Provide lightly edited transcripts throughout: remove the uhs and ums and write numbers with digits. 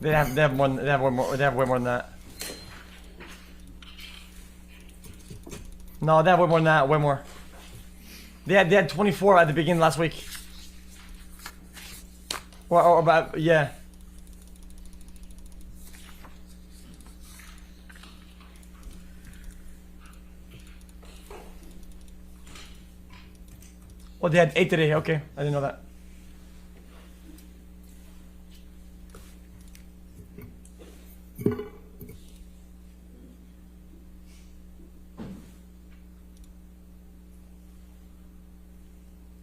They have one. They have one more. They have way more than that. No, they have way more than that. Way more. They had 24 at the beginning last week. Or about, yeah. Oh, they had 8 today. Okay, I didn't know that.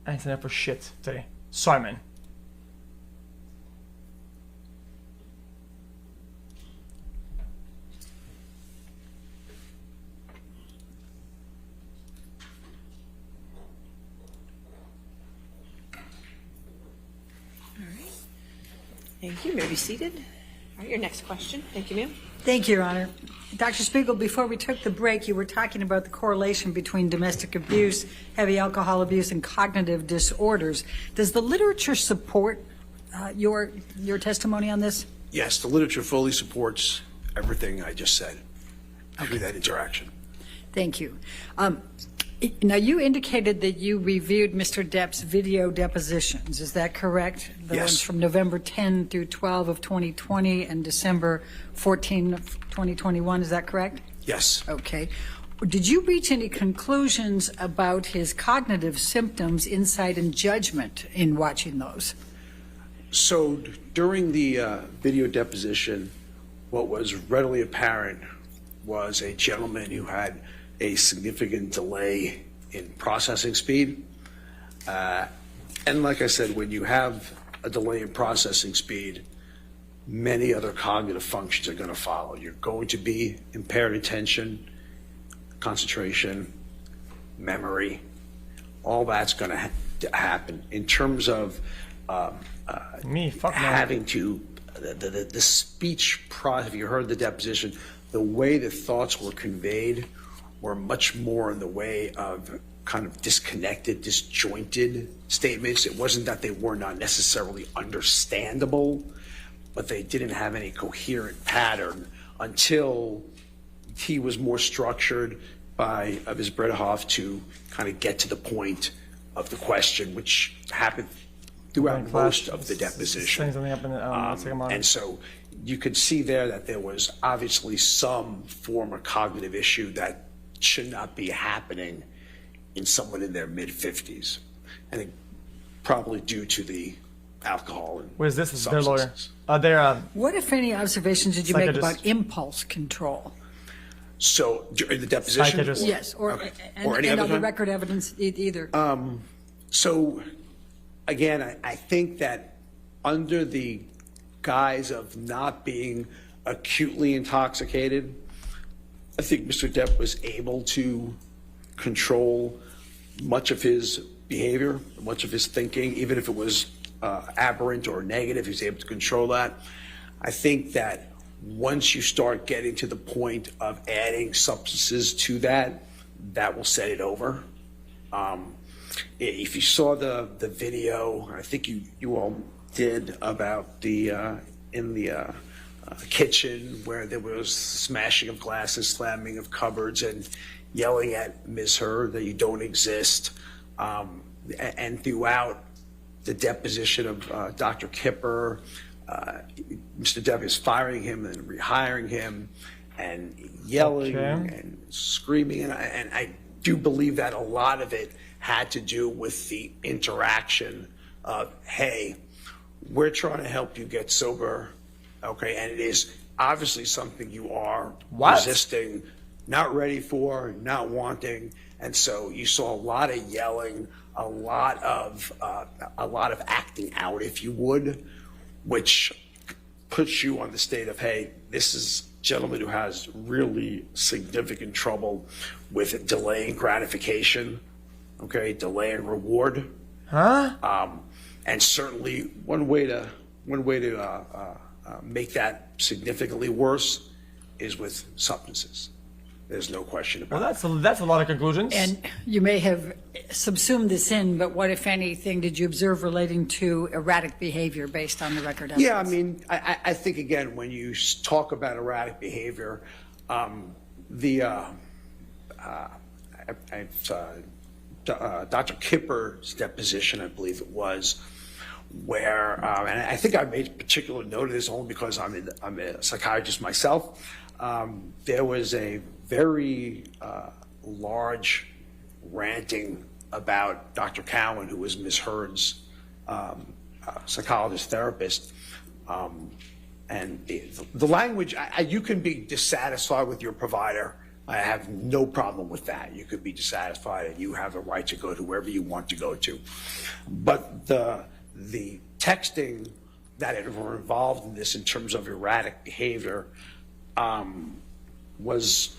I didn't sign up for shit today. Sorry, man. Thank you. You may be seated. All right, your next question. Thank you, ma'am. Thank you, Your Honor. Dr. Spiegel, before we took the break, you were talking about the correlation between domestic abuse, heavy alcohol abuse, and cognitive disorders. Does the literature support your testimony on this? Yes, the literature fully supports everything I just said through that interaction. Thank you. Now, you indicated that you reviewed Mr. Depp's video depositions. Is that correct? The Yes. ones from November 10 through 12 of 2020 and December 14 of 2021. Is that correct? Yes. Okay. Did you reach any conclusions about his cognitive symptoms, insight, and judgment in watching those? So during the video deposition, what was readily apparent was a gentleman who had a significant delay in processing speed. And like I said, when you have a delay in processing speed, many other cognitive functions are going to follow. You're going to be impaired attention, concentration, memory. All that's going to happen. In terms of having to, the speech process, if you heard the deposition, the way the thoughts were conveyed were much more in the way of kind of disconnected, disjointed statements. It wasn't that they were not necessarily understandable, but they didn't have any coherent pattern until he was more structured by Ms. Bredehoff to kind of get to the point of the question, which happened throughout most of the deposition. And so you could see there that there was obviously some form of cognitive issue that should not be happening in someone in their mid-50s. I think probably due to the alcohol and Where's this? Is their substances. lawyer? What, if any, observations did you make about impulse control? So during the deposition? Psychiatrist. Yes, or any and other other time? record evidence either. So again, I think that under the guise of not being acutely intoxicated, I think Mr. Depp was able to control much of his behavior, much of his thinking, even if it was aberrant or negative, he was able to control that. I think that once you start getting to the point of adding substances to that, that will set it over. If you saw the video, I think you all did, about the in the kitchen where there was smashing of glasses, slamming of cupboards, and yelling at Ms. Heard that you don't exist. And throughout the deposition of Dr. Kipper, Mr. Depp is firing him and rehiring him and yelling and screaming. And I do believe that a lot of it had to do with the interaction of, hey, we're trying to help you get sober. Okay, and it is obviously something you are resisting, not ready for, not wanting, and so you saw a lot of yelling, a lot of acting out, if you would, which puts you on the state of, hey, this is a gentleman who has really significant trouble with delaying gratification, okay, delaying reward, and certainly one way to make that significantly worse is with substances. There's no question Well, about it. that's a lot of conclusions. And you may have subsumed this in, but what, if anything, did you observe relating to erratic behavior based on the record evidence? Yeah, I mean, I think, again, when you talk about erratic behavior, Dr. Kipper's deposition, I believe it was, where, and I think I made particular note of this only because I'm a psychiatrist myself. There was a very large ranting about Dr. Cowan, who was Ms. Heard's psychologist therapist. And the language, you can be dissatisfied with your provider. I have no problem with that. You could be dissatisfied and you have a right to go to wherever you want to go to. But the texting that were involved in this in terms of erratic behavior was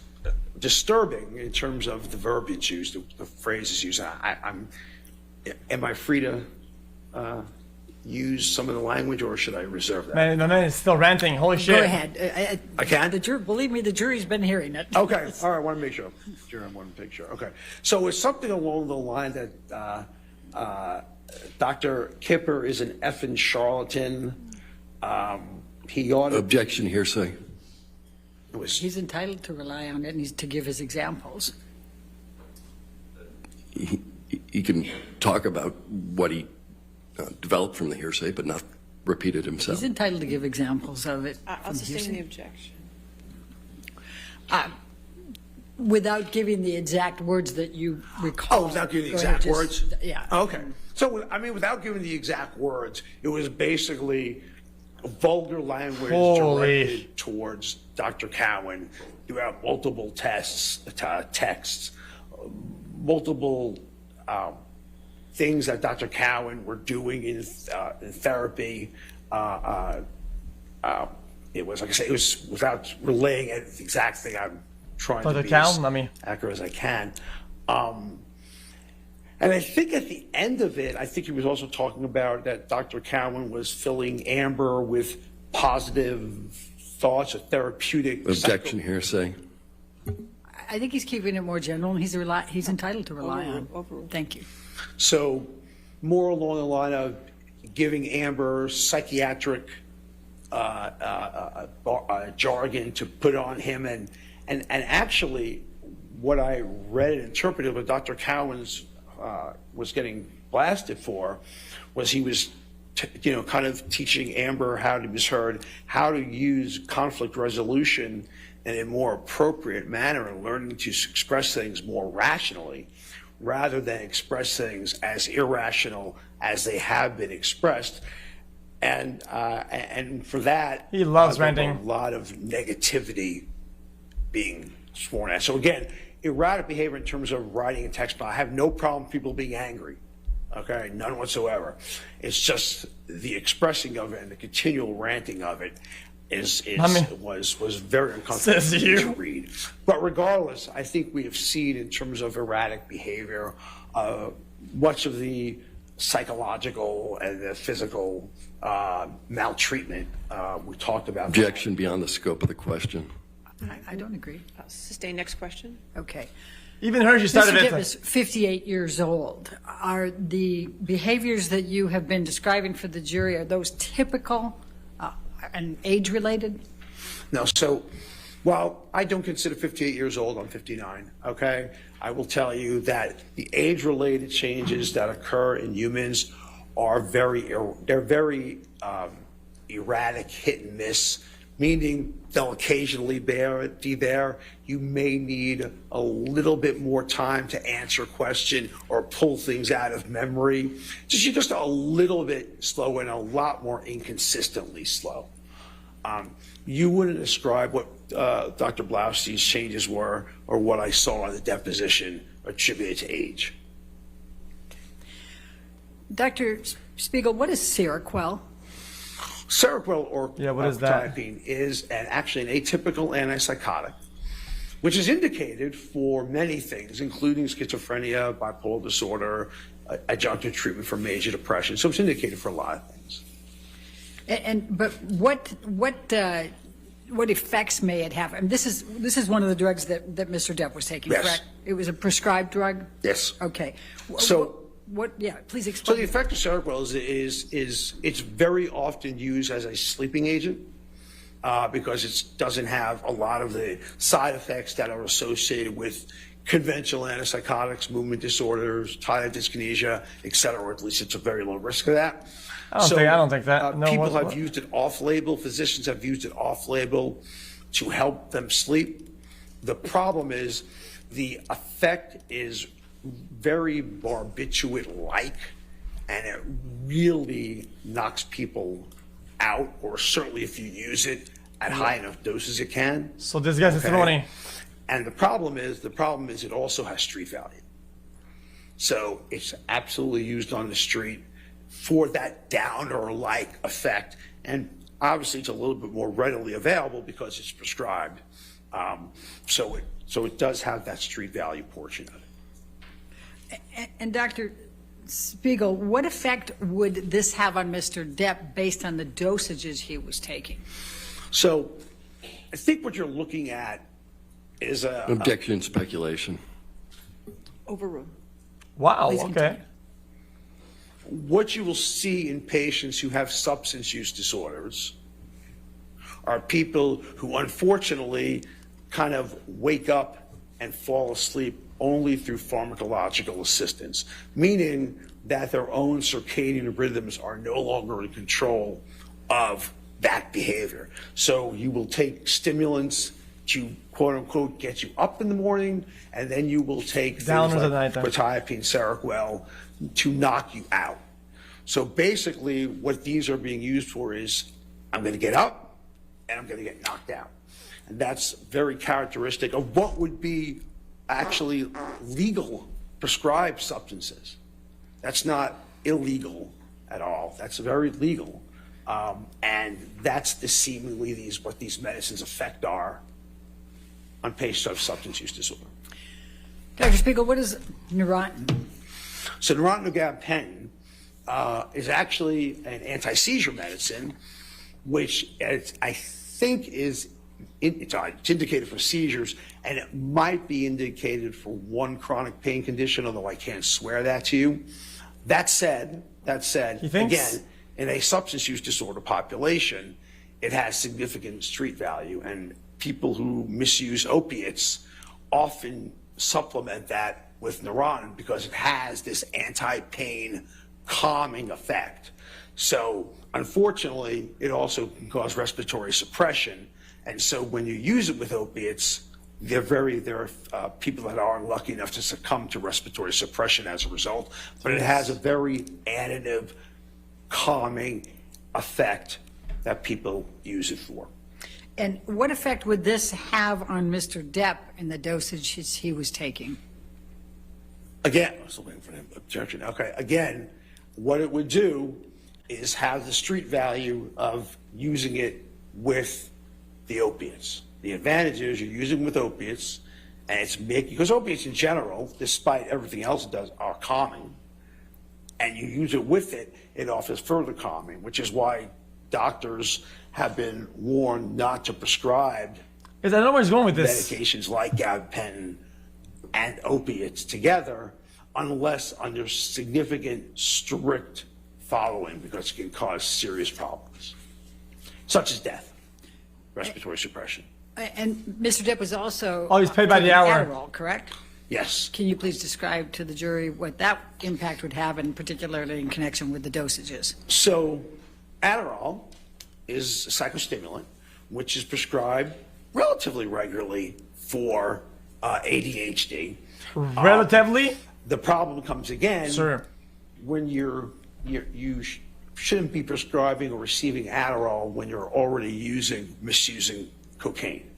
disturbing in terms of the verbiage used, the phrases used. Am I free to use some of the language, or should I reserve that? Man, it's still ranting. Holy shit. Go ahead. I can? Believe me, the jury's been hearing it. Okay, all right, I want to make sure. I want to make sure. Okay, so it's something along the line that Dr. Kipper is an effing charlatan. He ought to... Objection, hearsay. He's entitled to rely on it and he's to give his examples. He can talk about what he developed from the hearsay, but not repeat it himself. He's entitled to give examples of it. I'll sustain the objection. Without giving the exact words that you recall. Oh, without giving the Go ahead, exact words? Yeah. Okay. So, I mean, without giving the exact words, it was basically vulgar language directed towards Dr. Cowan throughout multiple texts, multiple things that Dr. Cowan were doing in therapy. It was, like I say, it was without relaying the exact thing. I'm trying to be as accurate as I can. And I think at the end of it, I think he was also talking about that Dr. Cowan was filling Amber with positive thoughts, a therapeutic. Objection, hearsay. I think he's keeping it more general and he's entitled to rely on. Thank you. So more along the line of giving Amber psychiatric jargon to put on him. And actually what I read and interpreted what Dr. Cowan's was getting blasted for was he was kind of teaching Amber how to misheard, how to use conflict resolution in a more appropriate manner and learning to express things more rationally rather than express things as irrational as they have been expressed. And for that, he loves ranting. ranting. A lot of negativity being sworn at. So again, erratic behavior in terms of writing a text, but I have no problem with people being angry. Okay, none whatsoever. It's just the expressing of it and the continual ranting of it was very uncomfortable to read. But regardless, I think we have seen in terms of erratic behavior much of the psychological and the physical maltreatment we talked about. Objection beyond the scope of the question. I don't agree. I'll sustain next question. Okay. Even her, she started Mr. it. Depp is 58 years old. Are the behaviors that you have been describing for the jury, are those typical and age-related? No, so while I don't consider 58 years old, I'm 59, okay? I will tell you that the age-related changes that occur in humans are very erratic, hit and miss, meaning they'll occasionally be there. You may need a little bit more time to answer a question or pull things out of memory. You're just a little bit slow and a lot more inconsistently slow. You wouldn't describe what Dr. Blaustein's changes were or what I saw in the deposition attributed to age. Dr. Spiegel, what is Seroquel? Seroquel or what is that? is actually an atypical antipsychotic, which is indicated for many things, including schizophrenia, bipolar disorder, adjunctive treatment for major depression. So it's indicated for a lot of things. But what what effects may it have? I mean, this is one of the drugs that Mr. Depp was taking, Yes. correct? It was a prescribed drug? Yes. Okay. So- Yeah, please So explain. the effect of Seroquel is it's very often used as a sleeping agent because it doesn't have a lot of the side effects that are associated with conventional antipsychotics, movement disorders, tardive dyskinesia, et cetera, or at least it's a very low risk of that. I don't think that. No, People what- have used it off-label. Physicians have used it off-label to help them sleep. The problem is the effect is very barbiturate-like, and it really knocks people out, or certainly if you use it at high enough doses, it can. So this guy's Okay. throwing. And the problem is it also has street value. So it's absolutely used on the street for that downer-like effect. And obviously it's a little bit more readily available because it's prescribed. So it does have that street value portion of it. And Dr. Spiegel, what effect would this have on Mr. Depp based on the dosages he was taking? So I think what you're looking at is Objection, speculation. Overrule. Wow. Please Okay. continue. what you will see in patients who have substance use disorders are people who unfortunately kind of wake up and fall asleep only through pharmacological assistance, meaning that their own circadian rhythms are no longer in control of that behavior. So you will take stimulants to quote unquote get you up in the morning, and then you will take things Downers at like nighttime. quetiapine, Seroquel to knock you out. So basically what these are being used for is I'm going to get up and I'm going to get knocked out. And that's very characteristic of what would be actually legal prescribed substances. That's not illegal at all. That's very legal. And that's the seemingly what these medicines effect are on patients who have substance use disorder. Dr. Spiegel, what is Neurontin? So Neurontin is actually an anti-seizure medicine, which I think it's indicated for seizures, and it might be indicated for one chronic pain condition, although I can't swear that to you. That said, He thinks- again, in a substance use disorder population, it has significant street value, and people who misuse opiates often supplement that with Neurontin because it has this anti-pain calming effect. So unfortunately, it also can cause respiratory suppression. And so when you use it with opiates, there are people that are lucky enough to succumb to respiratory suppression as a result. But it has a very additive, calming effect that people use it for. And what effect would this have on Mr. Depp in the dosages he was taking? Again, I was waiting for the objection. Okay, again, what it would do is have the street value of using it with the opiates. The advantage is you're using it with opiates, and it's making, because opiates in general, despite everything else it does, are calming. And you use it with it, it offers further calming, which is why doctors have been warned not to prescribe Is I know where he's going with this. medications like gabapentin and opiates together unless under significant, strict following, because it can cause serious problems, such as death, respiratory suppression. And Mr. Depp was also Oh, he's paid by the taking hour. Adderall, correct? Yes. Can you please describe to the jury what that impact would have, and particularly in connection with the dosages? So Adderall is a psychostimulant, which is prescribed relatively regularly for ADHD. Relatively? The problem comes again Sir. when you shouldn't be prescribing or receiving Adderall when you're already misusing cocaine.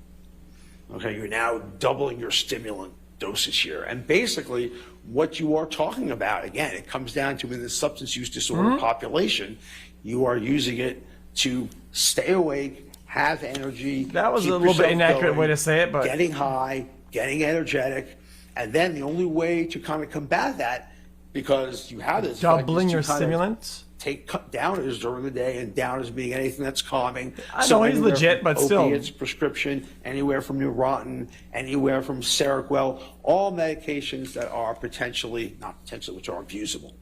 Okay, you're now doubling your stimulant dosage here. And basically what you are talking about, again, it comes down to in the substance use disorder population, you are using it to stay awake, have energy. That was keep a little bit yourself inaccurate going, way to say it, but- Getting high, getting energetic. And then the only way to kind of combat that, because you have this effect, Doubling is to your kind of stimulant? take downers during the day, and downers being anything that's calming. I know he's anywhere legit, from but still. Opiates, prescription, anywhere from Neurontin, anywhere from Seroquel, all medications that are which are abusable.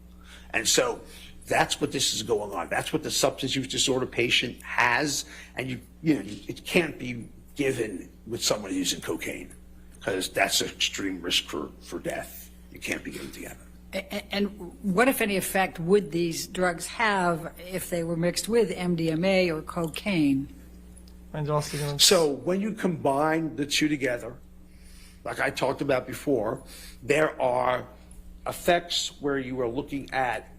And so that's what this is going on. That's what the substance use disorder patient has, and it can't be given with someone using cocaine, because that's an extreme risk for death. You can't be given together. And what, if any, effect would these drugs have if they were mixed with MDMA or cocaine? So when you combine the two together, like I talked about before, there are effects where you are looking at,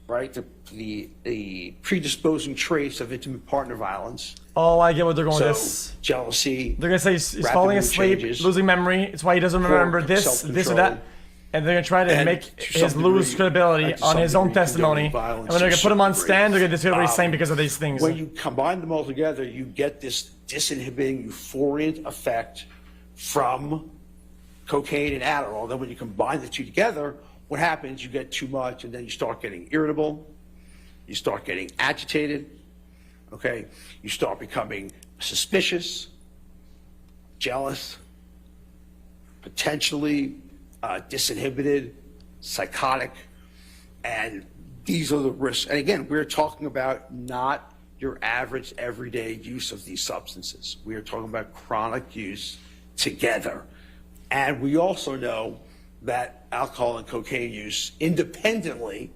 right, the predisposing traits of intimate partner violence. Oh, I get what they're going with So this. jealousy. They're gonna say he's rapid falling mood asleep, changes, losing memory. It's why he doesn't remember poor this or self-control, that. And they're gonna try to and make to some his lose degree, credibility to on some his own degree, testimony. condoning violence And when they're to gonna put him on some stand, they're degree. gonna discredit what he's saying because of these things. When you combine them all together, you get this disinhibiting euphoriant effect from cocaine and Adderall. Then when you combine the two together, what happens? You get too much, and then you start getting irritable. You start getting agitated. Okay? You start becoming suspicious, jealous, potentially disinhibited, psychotic, and these are the risks. And again, we're talking about not your average everyday use of these substances. We are talking about chronic use together. And we also know that alcohol and cocaine use independently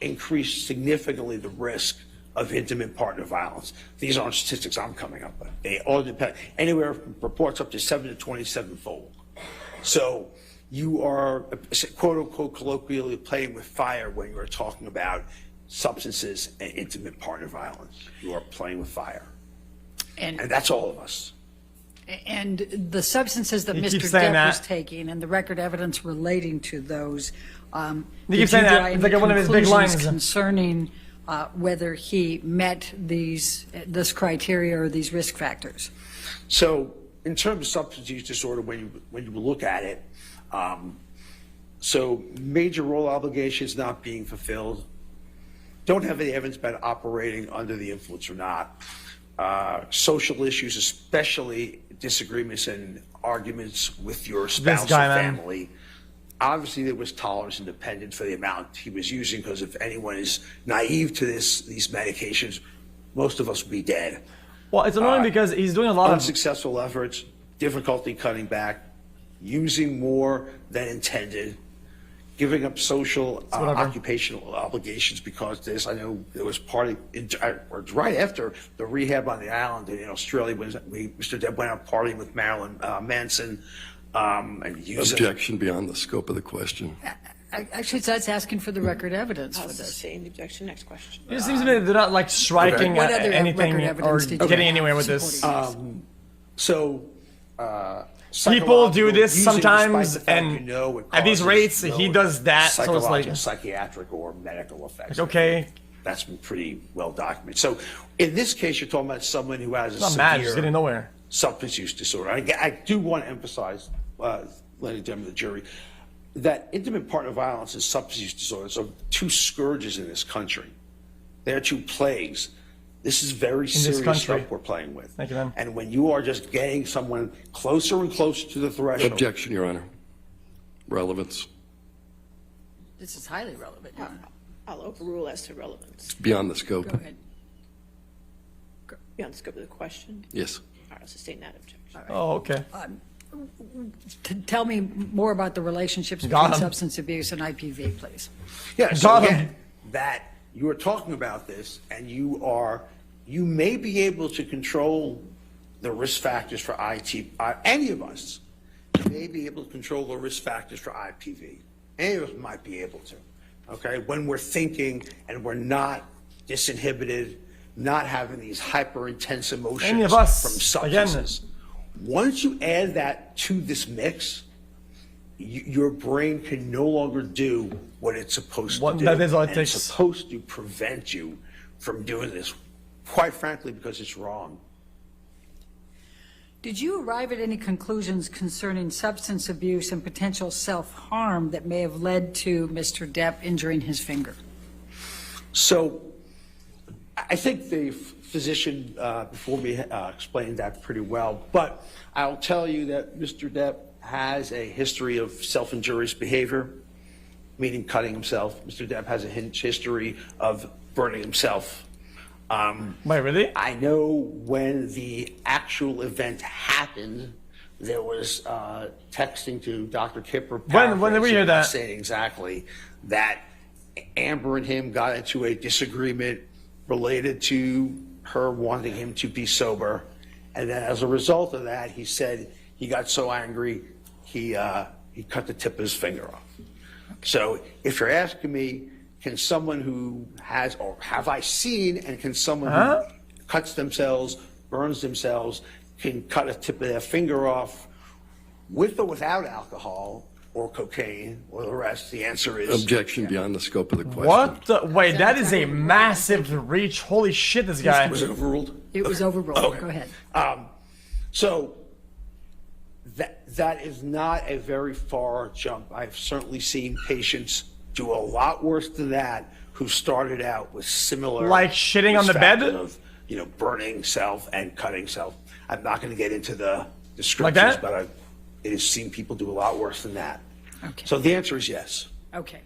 increase significantly the risk of intimate partner violence. These aren't statistics I'm coming up with. They all depend, anywhere from reports up to 7 to 27-fold. So you are, quote unquote, colloquially playing with fire when you're talking about substances and intimate partner violence. You are playing with fire. And that's all of us. And the substances that He Mr. keeps saying Depp was that. taking and the record evidence relating to those, He keeps saying that. It's like one of his big lines. Concerning whether he met this criteria or these risk factors. So in terms of substance use disorder, when you look at it, so major role obligations not being fulfilled, don't have any evidence about operating under the influence or not. Social issues, especially disagreements and arguments with your spouse or family. Obviously, there was tolerance and dependence for the amount he was using, because if anyone is naive to these medications, most of us would be dead. Well, it's annoying because he's doing a lot of Unsuccessful efforts, difficulty cutting back, using more than intended, giving up social occupational obligations because this. I know there was right after the rehab on the island in Australia when Mr. Depp went out partying with Marilyn Manson. And Objection beyond the scope of the question. Actually, that's asking for the record evidence for I'll this. sustain the objection. Next question. It seems to me they're not like striking What other anything record or evidence did you getting have anywhere with this. supporting People do this using sometimes, despite the fact and it at these causes rates, no he does that. So it's like, psychological, psychiatric, or medical effects. okay, That's been pretty well documented. So in this case, you're talking about someone who has a not mad, just severe getting nowhere. substance use disorder. I do want to emphasize, ladies and gentlemen of the jury, that intimate partner violence and substance use disorders are two scourges in this country. They are two plagues. This is very serious country. stuff we're playing with. Thank you, man. And when you are just getting someone closer and closer to the threshold. Objection, Your Honor. Relevance. This is highly relevant. Your Honor. I'll overrule as to relevance. Beyond the scope. Go ahead. Beyond the scope of the question. Yes. All right, I'll sustain that objection. Oh, okay. Tell me more about the relationships Got between him. substance abuse and IPV, please. Yeah, so Got him. again, that you are talking about this, and you may be able to control the risk factors for any of us may be able to control the risk factors for IPV. Any of us might be able to, okay? When we're thinking and we're not disinhibited, not having these hyper-intense emotions Any of us, from substances. Once you add that to this mix, your brain can no longer do what it's supposed to do. That is all it And takes. It's supposed to prevent you from doing this, quite frankly, because it's wrong. Did you arrive at any conclusions concerning substance abuse and potential self-harm that may have led to Mr. Depp injuring his finger? So I think the physician before me explained that pretty well, but I'll tell you that Mr. Depp has a history of self-injurious behavior, meaning cutting himself. Mr. Depp has a history of burning himself. Wait, really? I know when the actual event happened, there was texting to Dr. Kipper. When did we hear that? Saying exactly that Amber and him got into a disagreement related to her wanting him to be sober. And then as a result of that, he said he got so angry, he cut the tip of his finger off. So if you're asking me, can someone who has, or have I seen, and can someone who cuts themselves, burns themselves, can cut a tip of their finger off with or without alcohol or cocaine or the rest? The answer is Objection beyond the scope of the question. What the? Wait, that is a massive reach. Holy shit, this guy. Was it overruled? It was overruled. Okay. Go ahead. So that is not a very far jump. I've certainly seen patients do a lot worse than that who started out with similar, like shitting on the bed, of, burning self and cutting self. I'm not going to get into the descriptions, like that? but it has seen people do a lot worse than that. Okay. So the answer is yes. Okay.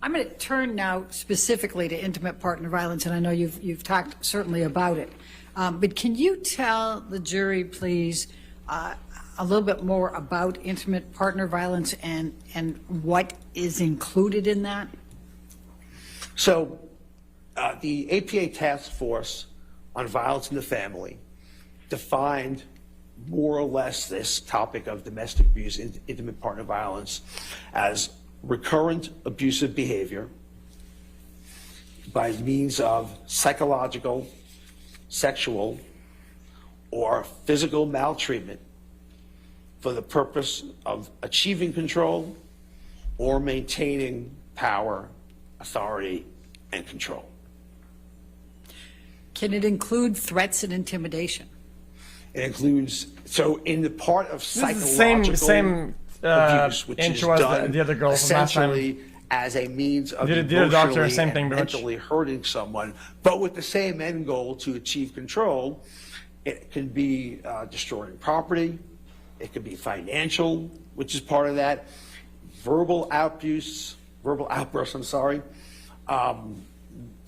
I'm going to turn now specifically to intimate partner violence, and I know you've talked certainly about it. But can you tell the jury, please, a little bit more about intimate partner violence and what is included in that? So the APA Task Force on Violence in the Family defined more or less this topic of domestic abuse, intimate partner violence, as recurrent abusive behavior by means of psychological, sexual, or physical maltreatment for the purpose of achieving control or maintaining power, authority, and control. Can it include threats and intimidation? It includes, so in the part of This is psychological the same abuse, which is intro as done the other girl from last time. essentially as a means of Did a doctor, emotionally same thing, and pretty much. mentally hurting someone, but with the same end goal to achieve control. It can be destroying property. It could be financial, which is part of that. Verbal outbursts,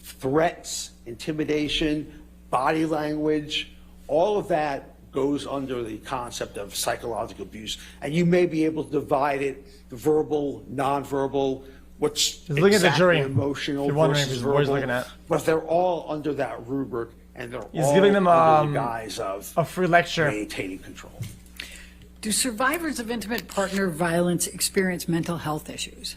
threats, intimidation, body language, all of that goes under the concept of psychological abuse. And you may be able to divide it, verbal, nonverbal, what's Just look at the exactly jury. emotional If you're wondering versus what he's verbal. looking at. But they're all under that rubric, and they're He's all giving them under the guise of a free lecture. maintaining control. Do survivors of intimate partner violence experience mental health issues?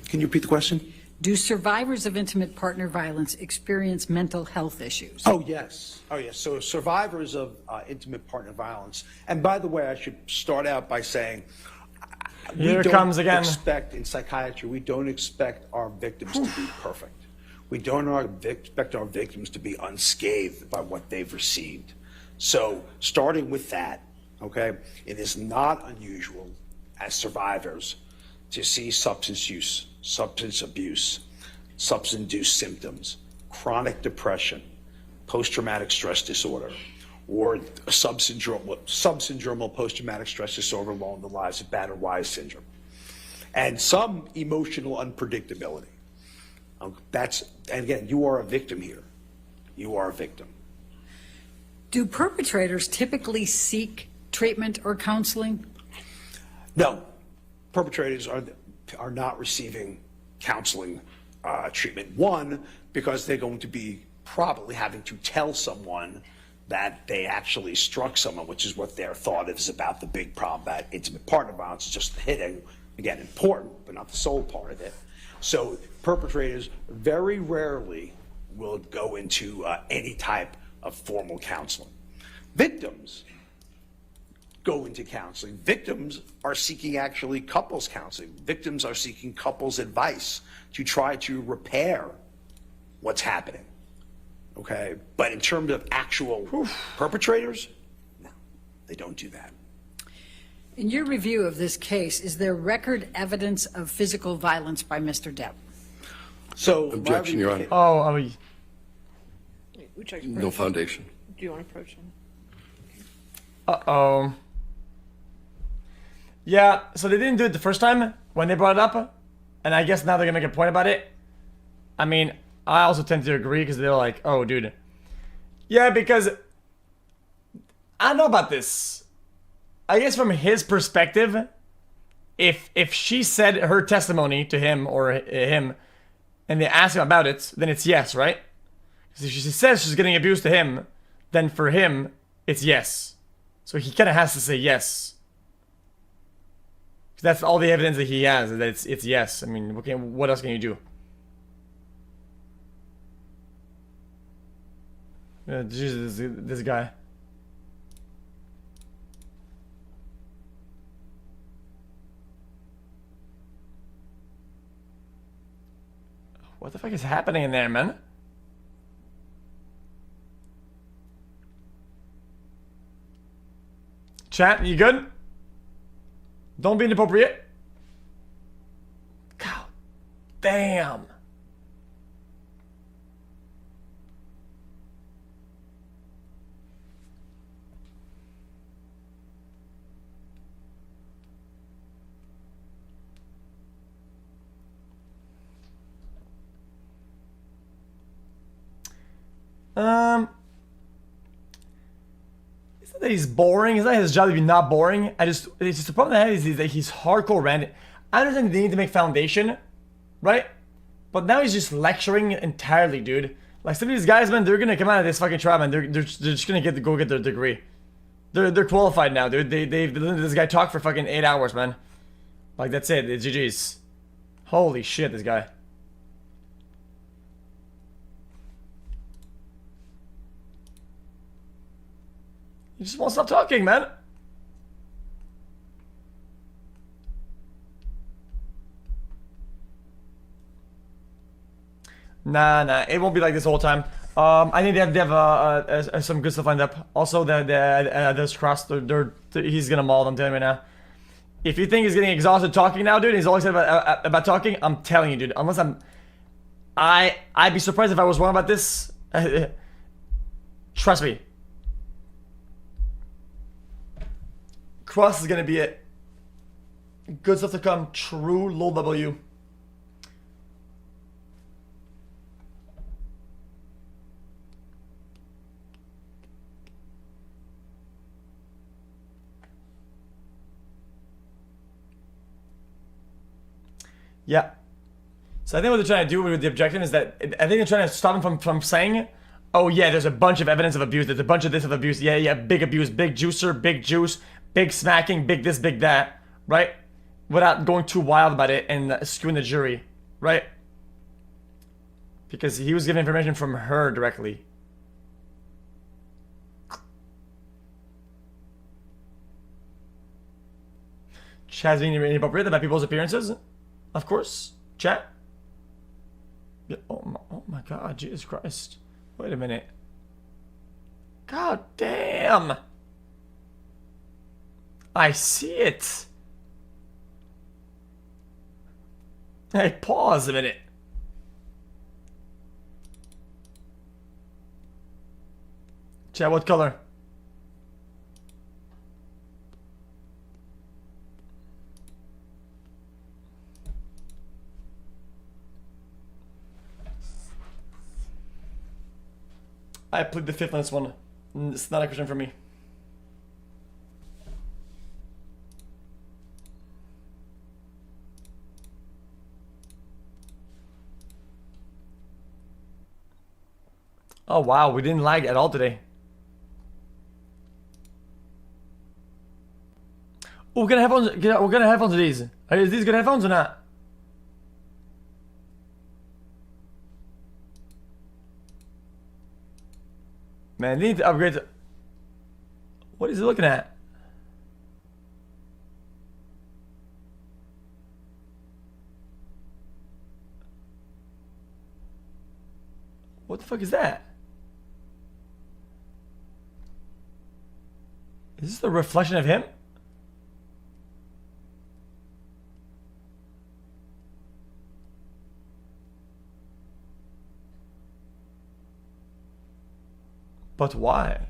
Can you repeat the question? Do survivors of intimate partner violence experience mental health issues? Oh, yes. Oh, yes. So survivors of intimate partner violence, and by the way, I should start out by saying, Here it comes again. in psychiatry, we don't expect our victims to be perfect. We don't expect our victims to be unscathed by what they've received. So starting with that, okay, it is not unusual as survivors to see substance use, substance abuse, substance-induced symptoms, chronic depression, post-traumatic stress disorder, or subsyndromal post-traumatic stress disorder along the lines of battered wife syndrome, and some emotional unpredictability. And again, you are a victim here. You are a victim. Do perpetrators typically seek treatment or counseling? No, perpetrators are not receiving counseling treatment. One, because they're going to be probably having to tell someone that they actually struck someone, which is what their thought is about the big problem about intimate partner violence, is just the hitting. Again, important, but not the sole part of it. So perpetrators very rarely will go into any type of formal counseling. Victims go into counseling. Victims are seeking actually couples counseling. Victims are seeking couples advice to try to repair what's happening. Okay? But in terms of actual perpetrators, no, they don't do that. In your review of this case, is there record evidence of physical violence by Mr. Depp? So Objection, Your Honor. Oh, Which I No foundation. Do you want to approach him? uh-oh. Yeah, so they didn't do it the first time when they brought it up, and I guess now they're gonna make a point about it. I mean, I also tend to agree because they're like, oh, dude. Yeah, because I don't know about this. I guess from his perspective, if she said her testimony to him or him, and they ask him about it, then it's yes, right? Because if she says she's getting abused to him, then for him, it's yes. So he kind of has to say yes. That's all the evidence that he has. That it's yes. I mean, okay, what else can you do? Jesus, this guy. What the fuck is happening in there, man? Chat, you good? Don't be inappropriate. God damn. Isn't that he's boring? Isn't that his job to be not boring? It's just the problem I have is that he's hardcore random. I understand they need to make foundation, right? But now he's just lecturing entirely, dude. Like some of these guys, man, they're gonna come out of this fucking trial, man. They're just gonna go get their degree. They're qualified now, dude. They've listened to this guy talk for fucking 8 hours, man. Like that's it. It's GG's. Holy shit, this guy. You just won't stop talking, man. Nah, it won't be like this the whole time. I think they have some good stuff lined up. Also, this cross, he's gonna maul them. I'm telling you right now. If you think he's getting exhausted talking now, dude, he's always said about talking. I'm telling you, dude. Unless I'd be surprised if I was wrong about this. Trust me. Cross is gonna be it. Good stuff to come. True low W. Yeah. So I think what they're trying to do with the objection is that I think they're trying to stop him from saying, oh yeah, there's a bunch of evidence of abuse. There's a bunch of this of abuse. Yeah, big abuse, big juicer, big juice, big smacking, big this, big that, right? Without going too wild about it and skewing the jury, right? Because he was given information from her directly. Chad's being inappropriate about people's appearances, of course. Chat. Yeah, oh my God, Jesus Christ. Wait a minute. God damn. I see it. Hey, pause a minute. Chat, what color? I plead the fifth on this one. It's not a question for me. Oh wow, we didn't lag at all today. Oh, we're gonna have headphones. We're gonna have headphones of these. Are these good headphones or not? Man, they need to upgrade to... What is he looking at? What the fuck is that? Is this the reflection of him? But why?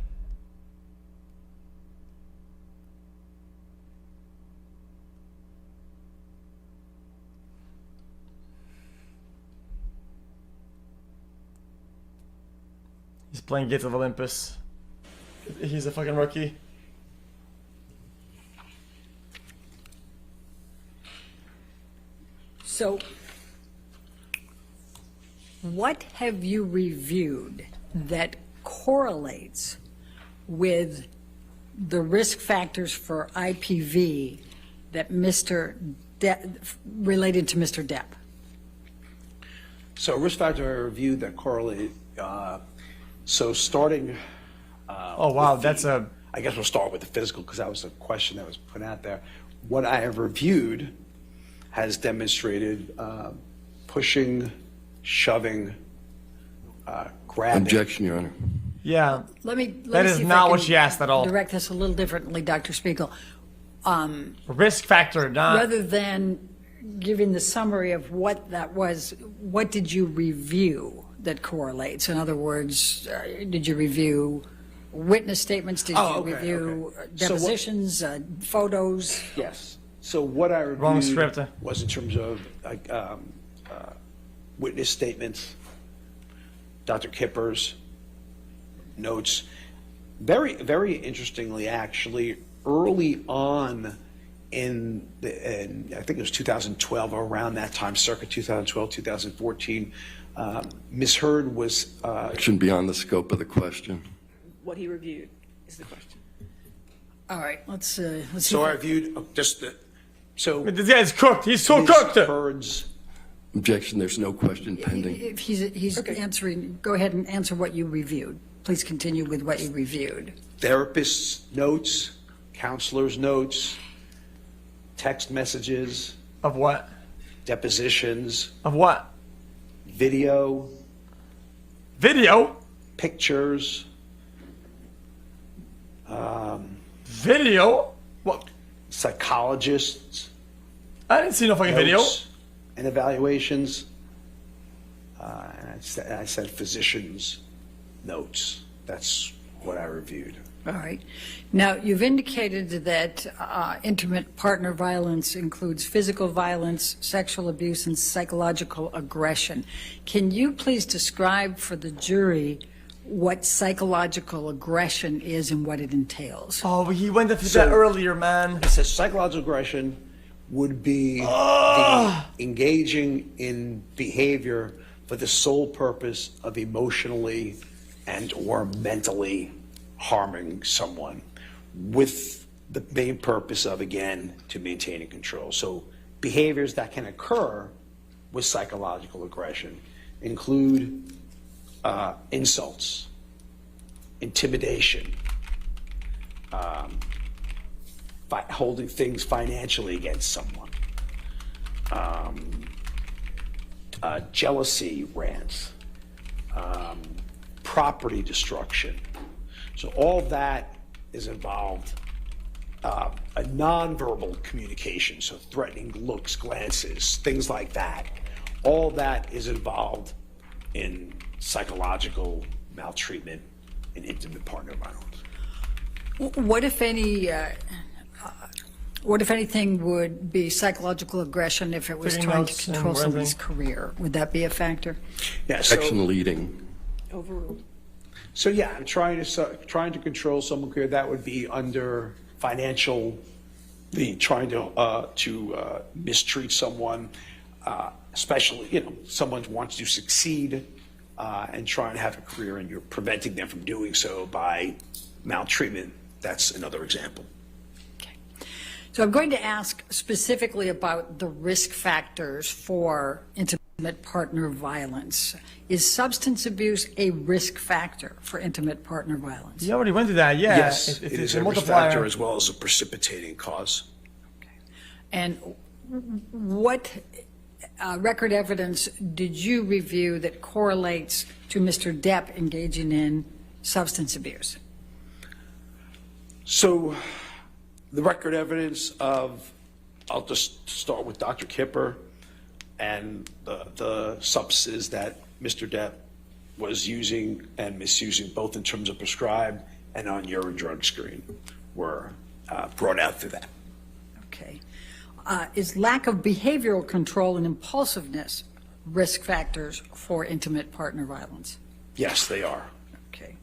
He's playing Gates of Olympus. He's a fucking rookie. So, what have you reviewed that correlates with the risk factors for IPV that related to Mr. Depp? So risk factor review that correlate, so starting. Oh wow, that's a. I guess we'll start with the physical because that was a question that was put out there. What I have reviewed has demonstrated pushing, shoving, grabbing. Objection, Your Honor. Yeah. Let me That is see if not I what can she asked at all. Direct this a little differently, Dr. Spiegel. Risk factor, not. Rather than giving the summary of what that was, what did you review that correlates? In other words, did you review witness statements? Did you review depositions, photos? Yes. So what I reviewed Wrong script. was in terms of like, witness statements, Dr. Kipper's notes. Very, very interestingly, actually, early on in I think it was 2012, or around that time, circa 2012, 2014, Ms. Heard was. Action beyond the scope of the question. What he reviewed is the question. All right, let's see. So I reviewed just the. So This guy's cooked. He's so Ms. cooked. Heard's. Objection, there's no question pending. If he's answering, go ahead and answer what you reviewed. Please continue with what you reviewed. Therapist's notes, counselor's notes, text messages, Of what? depositions, Of what? video, Video? pictures, Video? What? psychologists, I didn't see no fucking video. notes, and evaluations. And I said physicians' notes. That's what I reviewed. All right. Now, you've indicated that intimate partner violence includes physical violence, sexual abuse, and psychological aggression. Can you please describe for the jury what psychological aggression is and what it entails? Oh, he went through that earlier, man. It says psychological aggression would be the engaging in behavior for the sole purpose of emotionally and or mentally harming someone, with the main purpose of, again, to maintain control. So behaviors that can occur with psychological aggression include insults, intimidation, holding things financially against someone, jealousy rants, property destruction. So all that is involved, a nonverbal communication, so threatening looks, glances, things like that. All that is involved in psychological maltreatment and intimate partner violence. What if anything would be psychological aggression if it was Taking trying notes to and control somebody's writing. career? Would that be a factor? Yeah, so, Action leading. Overruled. so yeah, I'm trying to control someone's career. That would be under financial, trying to mistreat someone, especially someone wants to succeed and try and have a career, and you're preventing them from doing so by maltreatment. That's another example. Okay. So I'm going to ask specifically about the risk factors for intimate partner violence. Is substance abuse a risk factor for intimate partner violence? You already went through that, yeah. Yes, it is a risk multiplier. factor as well as a precipitating cause. And what record evidence did you review that correlates to Mr. Depp engaging in substance abuse? So the record evidence of, I'll just start with Dr. Kipper and the substances that Mr. Depp was using and misusing, both in terms of prescribed and on your drug screen, were brought out through that. Okay. Is lack of behavioral control and impulsiveness risk factors for intimate partner violence? Yes, they are. Okay.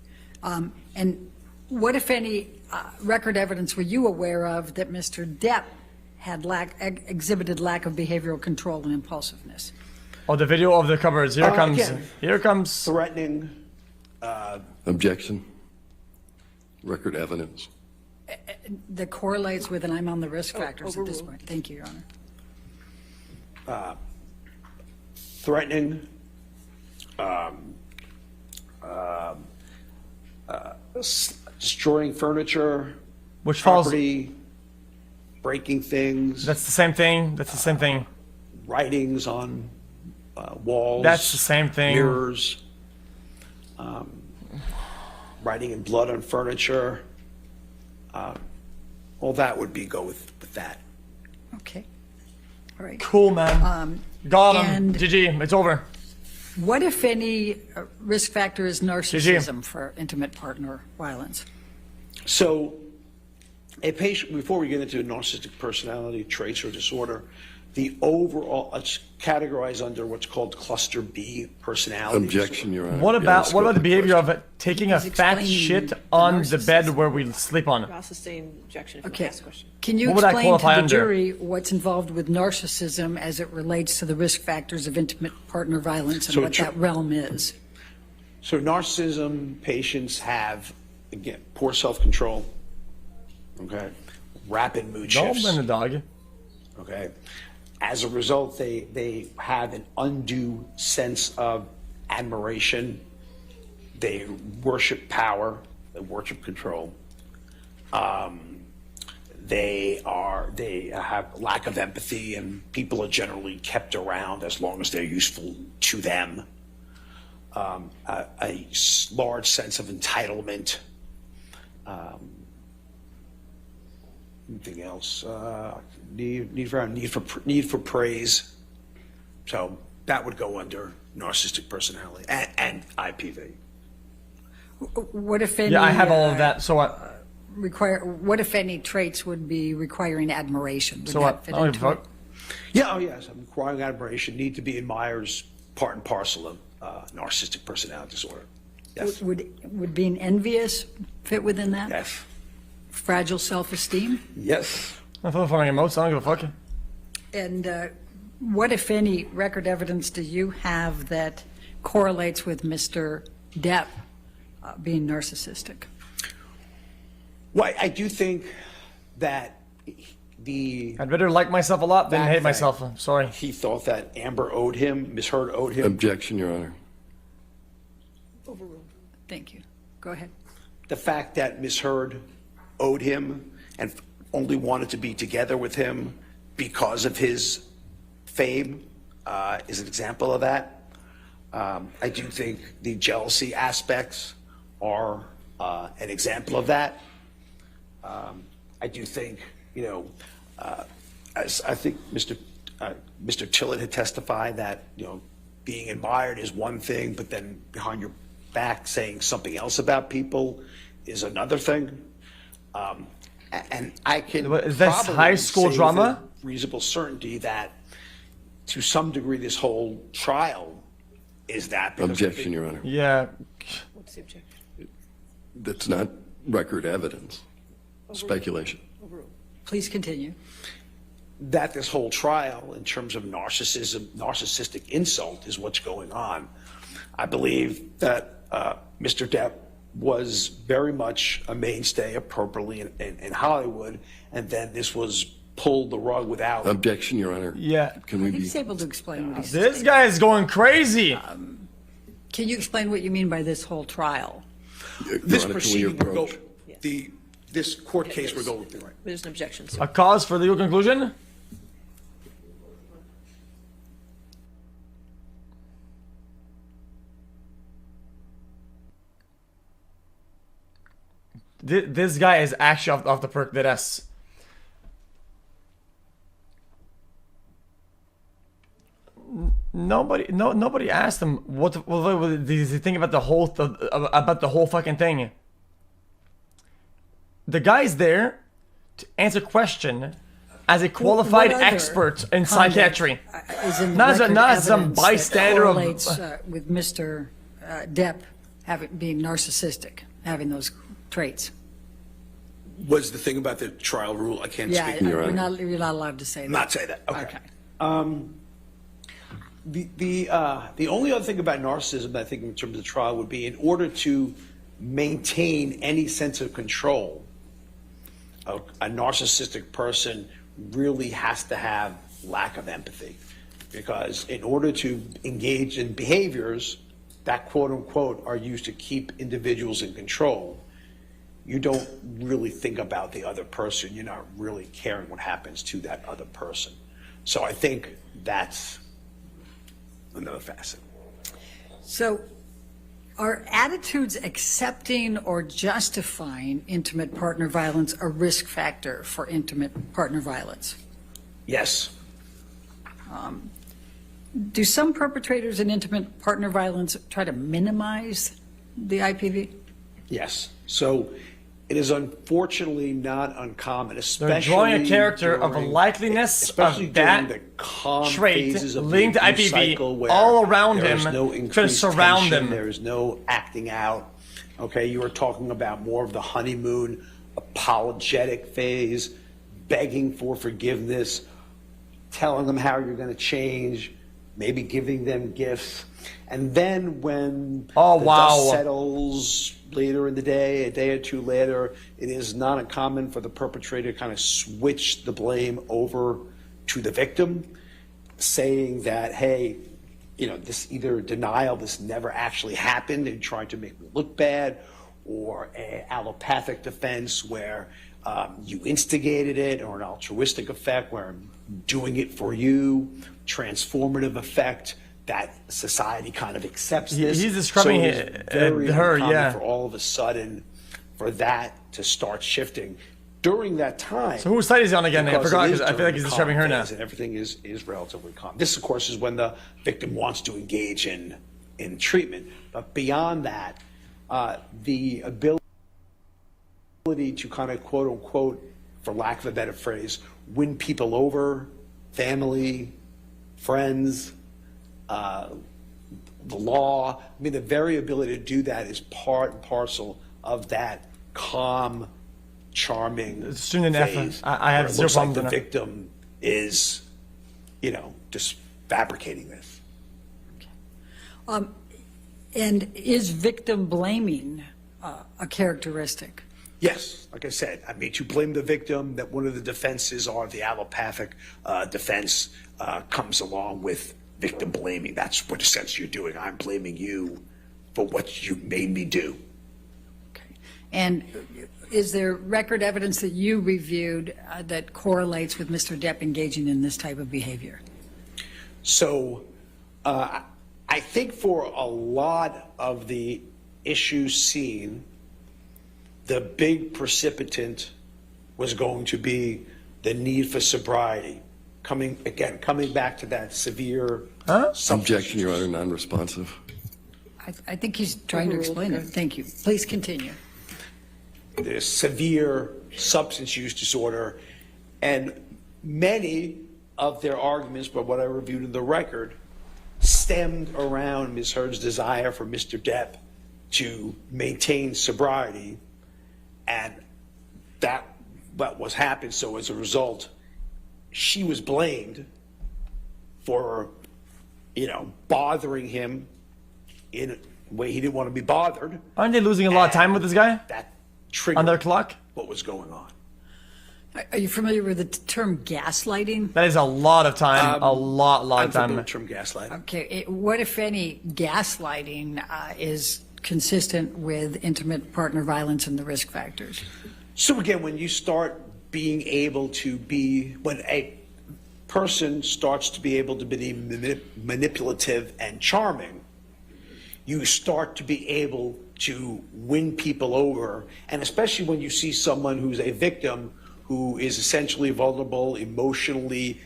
And what, if any, record evidence were you aware of that Mr. Depp had exhibited lack of behavioral control and impulsiveness? Oh, the video of the cupboards. Here comes. Again, Here comes. threatening. Objection. Record evidence. That correlates with, and I'm on the risk factors at this point. Thank you, Your Honor. Threatening, destroying furniture, Which falls. property, breaking things, That's the same thing. That's the same thing. writings on walls. That's the same thing. Mirrors, writing in blood on furniture. All that would go with that. Okay. All right. Cool, man. Got him. and- GG. It's over. What, if any, risk factor is narcissism for intimate partner violence? So, a patient, before we get into narcissistic personality traits or disorder, the overall, it's categorized under what's called cluster B personality. Objection, Your Honor. What Yeah, about let's what go about the to behavior question. of taking a He's fat explaining shit the on the bed narcissism. where we sleep on? I'll sustain objection if you Okay. ask a question. Can you What would I explain to qualify the under? jury what's involved with narcissism as it relates to the risk factors of intimate partner violence and So what that realm is? So narcissism patients have, again, poor self-control, okay, rapid mood Don't shifts, blame the dog. okay. As a result, they have an undue sense of admiration. They worship power. They worship control. They have lack of empathy, and people are generally kept around as long as they're useful to them. Large sense of entitlement. Anything else? Need for praise. So that would go under narcissistic personality and IPV. What, if any? Yeah, I have all of that. So what? What, if any, traits would be requiring admiration? Would So that what? fit I don't into give a it? fuck. Yeah. Oh yes. Requiring admiration need to be admired as part and parcel of narcissistic personality disorder. Yes. Would being envious fit within that? Yes. Fragile self-esteem? Yes. I feel funny emotes. I don't give a fuck. And what, if any, record evidence do you have that correlates with Mr. Depp being narcissistic? Well, I do think that I'd rather like myself a lot than Fact hate that myself. I'm sorry. he thought that Amber owed him, Ms. Heard owed him. Objection, Your Honor. Overruled. Thank you. Go ahead. The fact that Ms. Heard owed him and only wanted to be together with him because of his fame is an example of that. I do think the jealousy aspects are an example of that. I do think, as I think Mr. Tillett had testified that, being admired is one thing, but then behind your back saying something else about people is another thing. And I can Is this probably high school say drama? with reasonable certainty that to some degree this whole trial is that. because Objection, Your Honor. Yeah. What's the objection? That's not record evidence. Speculation. Overruled. Please continue. that this whole trial, in terms of narcissistic insult, is what's going on. I believe that Mr. Depp was very much a mainstay appropriately in Hollywood, and then this was pulled the rug without. Objection, Your Honor. Yeah. Can we be? He's able to explain what he's This guy is going crazy. Can you explain what you mean by this whole trial? Your This Honor, can we proceeding would go, approach? this court case would go with the right. There's an objection, sir. A cause for legal conclusion? This guy is actually off the perk that S. nobody asked him what did he think about the whole fucking thing. The guy's there to answer question as a qualified What other expert in conduct, psychiatry. Is in the Not record some evidence bystander that of- correlates, with Mr. Depp being narcissistic, having those traits. Was the thing about the trial rule? I can't Yeah, speak. you're not allowed to say that. Not say that. Okay. The only other thing about narcissism, I think, in terms of the trial, would be in order to maintain any sense of control, a narcissistic person really has to have lack of empathy, because in order to engage in behaviors that quote unquote are used to keep individuals in control, you don't really think about the other person. You're not really caring what happens to that other person. So I think that's another facet. So are attitudes accepting or justifying intimate partner violence a risk factor for intimate partner violence? Yes. Do some perpetrators in intimate partner violence try to minimize the IPV? Yes. So it is unfortunately not uncommon, especially They're drawing a character of a during- likeliness especially of during that the calm trait phases of the linked to abuse IPV cycle, where all around there is him, no trying to increased surround tension, him. there is no acting out. Okay, you were talking about more of the honeymoon, apologetic phase, begging for forgiveness, telling them how you're going to change, maybe giving them gifts. And then when Oh, the wow. dust settles later in the day, a day or two later, it is not uncommon for the perpetrator to kind of switch the blame over to the victim, saying that, hey, you know, this either denial, this never actually happened, and trying to make me look bad, or an allopathic defense where you instigated it, or an altruistic effect where I'm doing it for you, transformative effect that society kind of accepts this. He's describing so it is very her, uncommon yeah. for all of a sudden for that to start shifting. During that time. So whose side is he on again? I because forgot it is because I feel during like he's the describing calm her now. phase, and everything is relatively calm. This, of course, is when the victim wants to engage in treatment. But beyond that, the ability to kind of quote unquote, for lack of a better phrase, win people over, family, friends, the law. I mean, the very ability to do that is part and parcel of that calm, charming Soon enough, phase. I have where it zero looks like problem the with that. victim is, you know, just fabricating this. And is victim blaming a characteristic? Yes, like I said, I mean, to blame the victim, that one of the defenses are the allopathic defense comes along with victim blaming. That's what essentially you're doing. I'm blaming you for what you made me do. Okay. And is there record evidence that you reviewed that correlates with Mr. Depp engaging in this type of behavior? So I think for a lot of the issues seen, the big precipitant was going to be the need for sobriety. Coming back to that severe Objection, Your Honor, non-responsive. I think he's trying to explain it. Thank you. Please continue. the severe substance use disorder, and many of their arguments, but what I reviewed in the record, stemmed around Ms. Heard's desire for Mr. Depp to maintain sobriety, and that what was happened. So as a result, she was blamed for, bothering him in a way he didn't want to be bothered. Aren't they losing a lot of time with this guy That triggered on their clock? what was going on. Are you familiar with the term gaslighting? That is a lot of time, a lot I'm of time. familiar with the term gaslighting. Okay, what, if any, gaslighting is consistent with intimate partner violence and the risk factors? So again, when you start being able to be, when a person starts to be able to be manipulative and charming, you start to be able to win people over. And especially when you see someone who's a victim who is essentially vulnerable, emotionally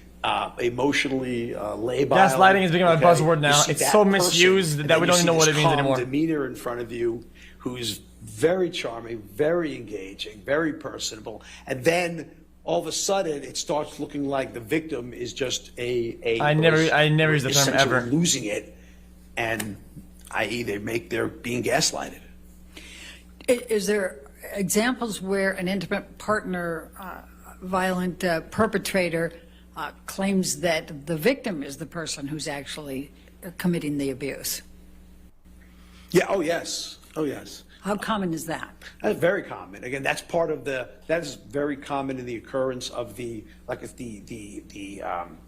emotionally labile. Gaslighting is becoming a buzzword now. You see It's that so person, misused and that then we you don't see even know what this it means calm anymore. demeanor in front of you, who's very charming, very engaging, very personable, and then all of a sudden it starts looking like the victim is just I never use the term essentially ever. losing it, and i.e. they're being gaslighted. Is there examples where an intimate partner, violent perpetrator claims that the victim is the person who's actually committing the abuse? Yeah. Oh yes. Oh yes. How common is that? That's very common. Again, that's part of that is very common in the occurrence of the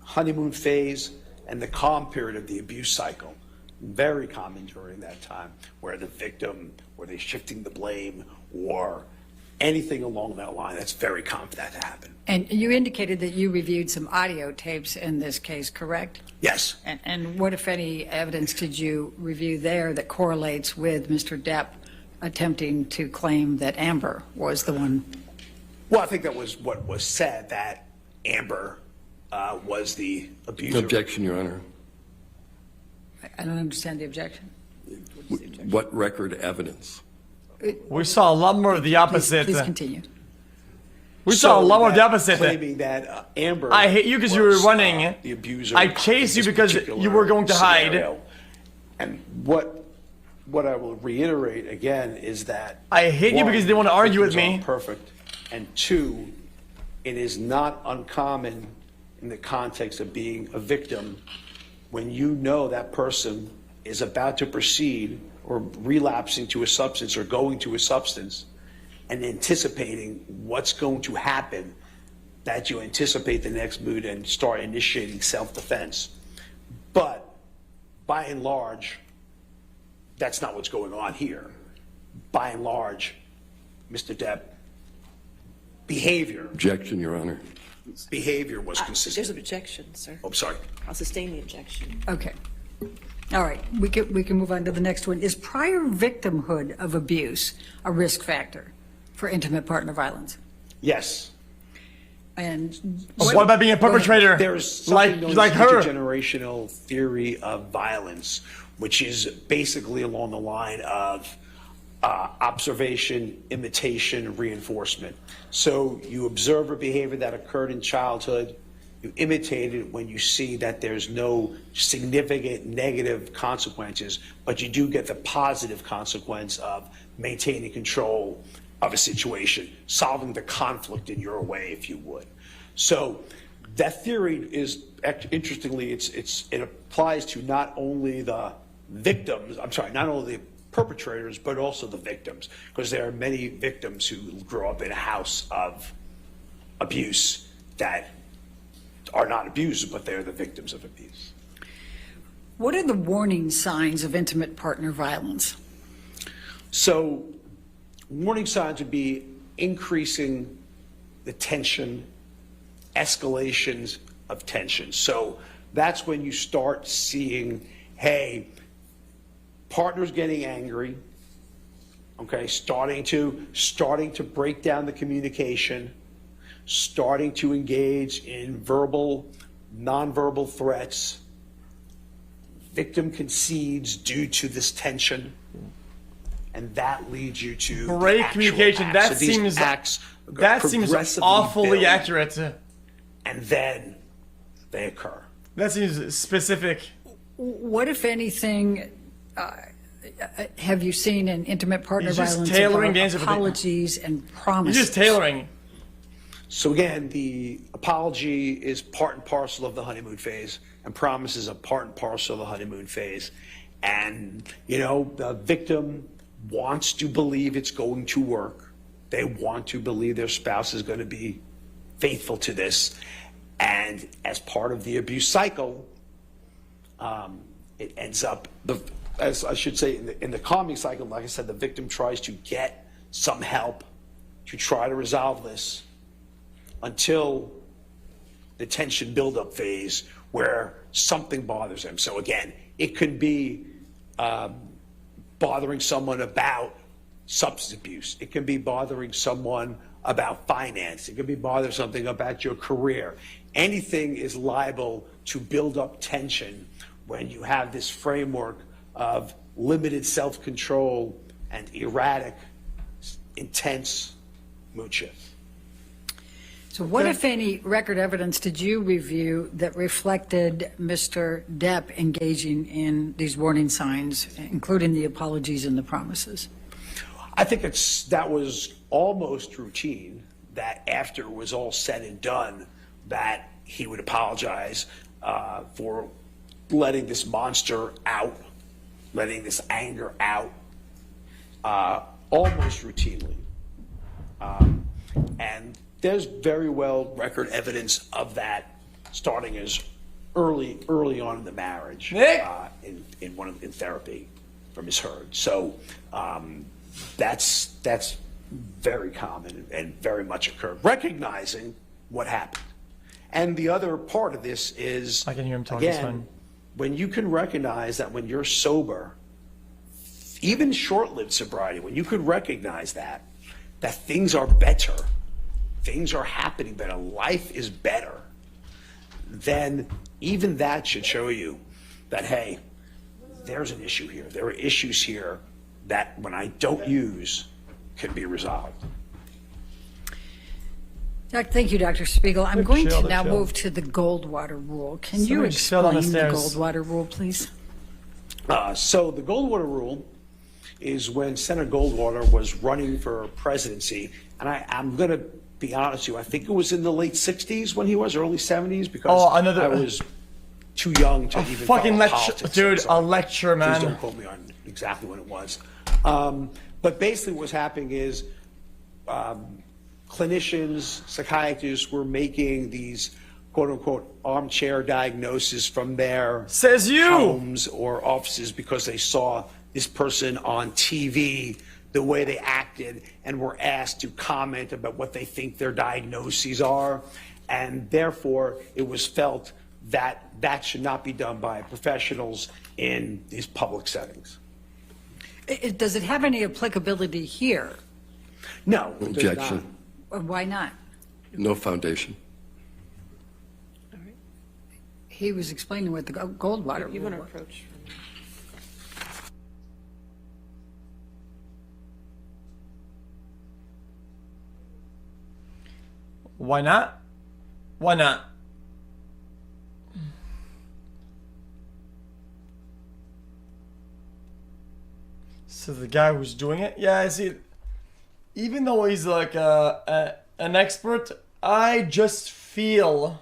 honeymoon phase and the calm period of the abuse cycle. Very common during that time, where the victim, where they're shifting the blame, or anything along that line. That's very common for that to happen. And you indicated that you reviewed some audio tapes in this case, correct? Yes. And what, if any, evidence did you review there that correlates with Mr. Depp attempting to claim that Amber was the one? Well, I think that was what was said, that Amber was the abuser. Objection, Your Honor. I don't understand the objection. What record evidence? We saw a lot more of the opposite. Please continue. We saw a lot more of the that opposite. Claiming that Amber, I hate you because you were was, running. The abuser. I chased you in this because particular you were going to scenario. hide. And what I will reiterate again is that I hate you because they want to argue with victims me. aren't perfect, and two, it is not uncommon in the context of being a victim when you know that person is about to proceed or relapsing to a substance or going to a substance, and anticipating what's going to happen, that you anticipate the next move and start initiating self-defense. But by and large, that's not what's going on here. By and large, Mr. Depp, behavior Objection, Your Honor. was There's consistent. an objection, sir. Oh, sorry. I'll sustain the objection. Okay. All right. We can move on to the next one. Is prior victimhood of abuse a risk factor for intimate partner violence? Yes. And What about being a perpetrator? There's something known like as her. intergenerational theory of violence, which is basically along the line of observation, imitation, reinforcement. So you observe a behavior that occurred in childhood, you imitate it when you see that there's no significant negative consequences, but you do get the positive consequence of maintaining control of a situation, solving the conflict in your way, if you would. So that theory is, interestingly, it applies to not only the victims, not only the perpetrators, but also the victims, because there are many victims who grow up in a house of abuse that are not abusers, but they're the victims of abuse. what are the warning signs of intimate partner violence? So warning signs would be increasing the tension, escalations of tension. So that's when you start seeing, hey, partners getting angry, okay, starting to break down the communication, starting to engage in verbal, nonverbal threats. Victim concedes due to this tension, and that leads you to Break actual communication. acts. That So these seems acts that seems progressively awfully build, accurate. and then they occur. That seems specific. What, if anything, have you seen in intimate partner He's just violence tailoring about the answer for the- apologies and You're promises? just tailoring. So again, the apology is part and parcel of the honeymoon phase, and promises are part and parcel of the honeymoon phase. And, you know, the victim wants to believe it's going to work. They want to believe their spouse is going to be faithful to this. And as part of the abuse cycle, it ends up, as I should say, in the calming cycle, like I said, the victim tries to get some help to try to resolve this, until the tension buildup phase where something bothers them. So again, it could be bothering someone about substance abuse. It can be bothering someone about finance. It could be bothersome about your career. Anything is liable to build up tension when you have this framework of limited self-control and erratic, intense mood shifts. So what, if any, record evidence did you review that reflected Mr. Depp engaging in these warning signs, including the apologies and the promises? I think that was almost routine, that after it was all said and done, that he would apologize for letting this monster out, letting this anger out, almost routinely. And there's very well record evidence of that starting as early on in the marriage, in therapy for Ms. Heard. So that's very common and very much occurred. Recognizing what happened. And the other part of this is, I can hear him talking. again, when you can recognize that when you're sober, even short-lived sobriety, when you could recognize that things are better, things are happening better, life is better, then even that should show you that, hey, there's an issue here. There are issues here that when I don't use can be resolved. Thank you, Dr. Spiegel. I'm going to now move to the Goldwater Rule. Can you explain the Goldwater Rule, please? So the Goldwater Rule is when Senator Goldwater was running for presidency, and I'm going to be honest with you, I think it was in the late 60s when he was, early 70s, because I was too young to even fucking follow lecture, politics. dude, So a lecture, man. Please don't quote me on exactly when it was. But basically what's happening is clinicians, psychiatrists were making these quote-unquote armchair diagnoses from their homes or offices because they saw this person on TV, the way they acted, and were asked to comment about what they think their diagnoses are. And therefore, it was felt that that should not be done by professionals in these public settings. Does it have any applicability here? No. Objection. Why not? No foundation. He was explaining what the Goldwater Rule You want to was. approach? Why not? Why not? So the guy who's doing it, yeah, I see. Even though he's like an expert, I just feel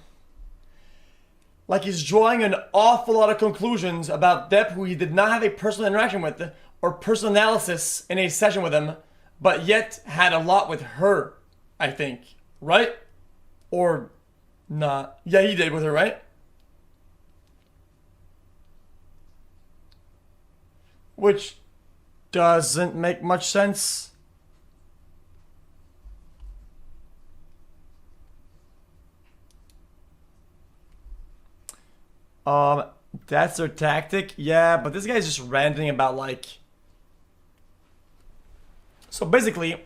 like he's drawing an awful lot of conclusions about Depp, who he did not have a personal interaction with or personal analysis in a session with him, but yet had a lot with her, I think. Right? Or not? Yeah, he did with her, right? Which doesn't make much sense. That's their tactic. Yeah, but this guy's just ranting about like... So basically,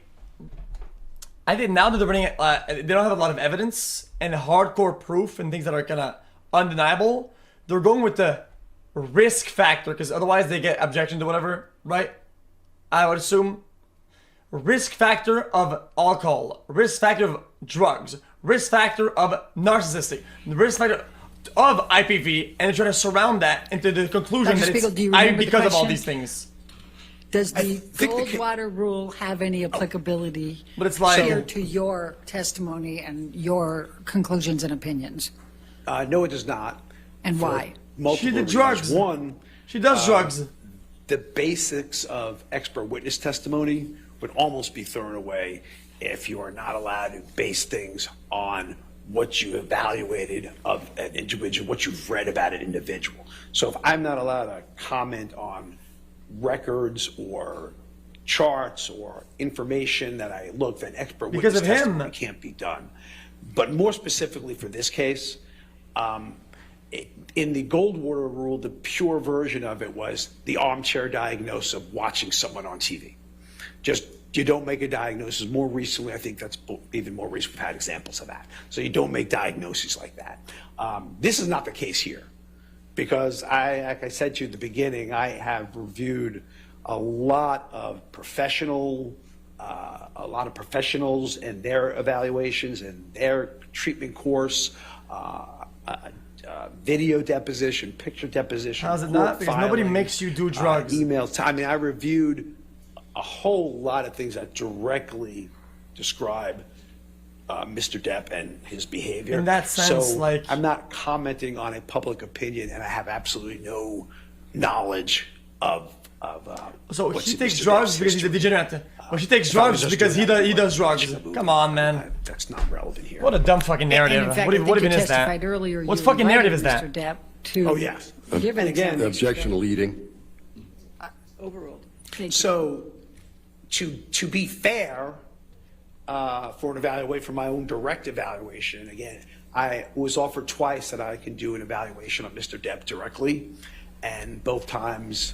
I think now that they're running, they don't have a lot of evidence and hardcore proof and things that are kind of undeniable. They're going with the risk factor because otherwise they get objection to whatever, right? I would assume. Risk factor of alcohol, risk factor of drugs, risk factor of narcissistic, risk factor of IPV, and try to surround that into the conclusion Dr. that Spiegel, it's do you remember the because of all question? these things. Does the Goldwater Rule have any applicability But it's like- here to your testimony and your conclusions and opinions? No, it does not. And For why? multiple She did reasons. drugs. One, She does drugs. the basics of expert witness testimony would almost be thrown away if you are not allowed to base things on what you evaluated of an individual, what you've read about an individual. So if I'm not allowed to comment on records or charts or information that I looked at, expert Because witness of him. testimony can't be done. But more specifically for this case, in the Goldwater Rule, the pure version of it was the armchair diagnosis of watching someone on TV. Just, you don't make a diagnosis. More recently, I think that's even more recent. We've had examples of that. So you don't make diagnoses like that. This is not the case here, because like I said to you at the beginning, I have reviewed a lot of professionals and their evaluations and their treatment course, video deposition, picture deposition. How's it not? Because nobody makes you do drugs. Emails. I mean, I reviewed a whole lot of things that directly describe Mr. Depp and his behavior. In that sense, so like, I'm not commenting on a public opinion, and I have absolutely no knowledge of. So he takes drugs because he's a degenerate. Well, he takes drugs because he does drugs. Come on, man. That's not relevant here. What a dumb fucking narrative. And in fact, what I think even you is that? testified earlier, What you fucking narrative invited is that? Mr. Depp to Oh, yes. give an And again, exam. Objection leading. Overruled. Thank you. So, to be fair, for an evaluation, for my own direct evaluation, again, I was offered twice that I can do an evaluation of Mr. Depp directly, and both times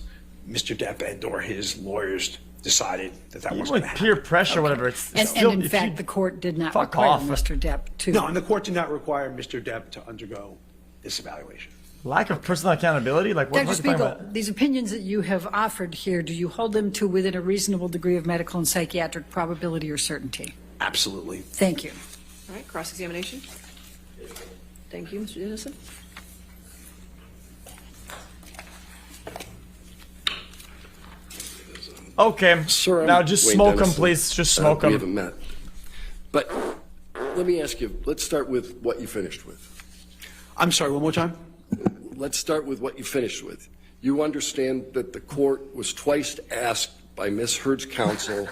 Mr. Depp and or his lawyers decided that Even wasn't with going to peer happen. pressure, whatever. It's still, And in if fact, you- the court did not Fuck require off. Mr. Depp to. No, and the court did not require Mr. Depp to undergo this evaluation. lack of personal accountability. Like what Dr. are you talking Spiegel, about? these opinions that you have offered here, do you hold them to within a reasonable degree of medical and psychiatric probability or certainty? Absolutely. Thank you. All right, cross-examination. Thank you, Mr. Dennison. Okay. Sir, I'm now just Wayne smoke them, Dennison. please. Just smoke We them. haven't met. But let me ask you, let's start with what you finished with. I'm sorry, one more time? Let's start with what you finished with. You understand that the court was twice asked by Ms. Heard's counsel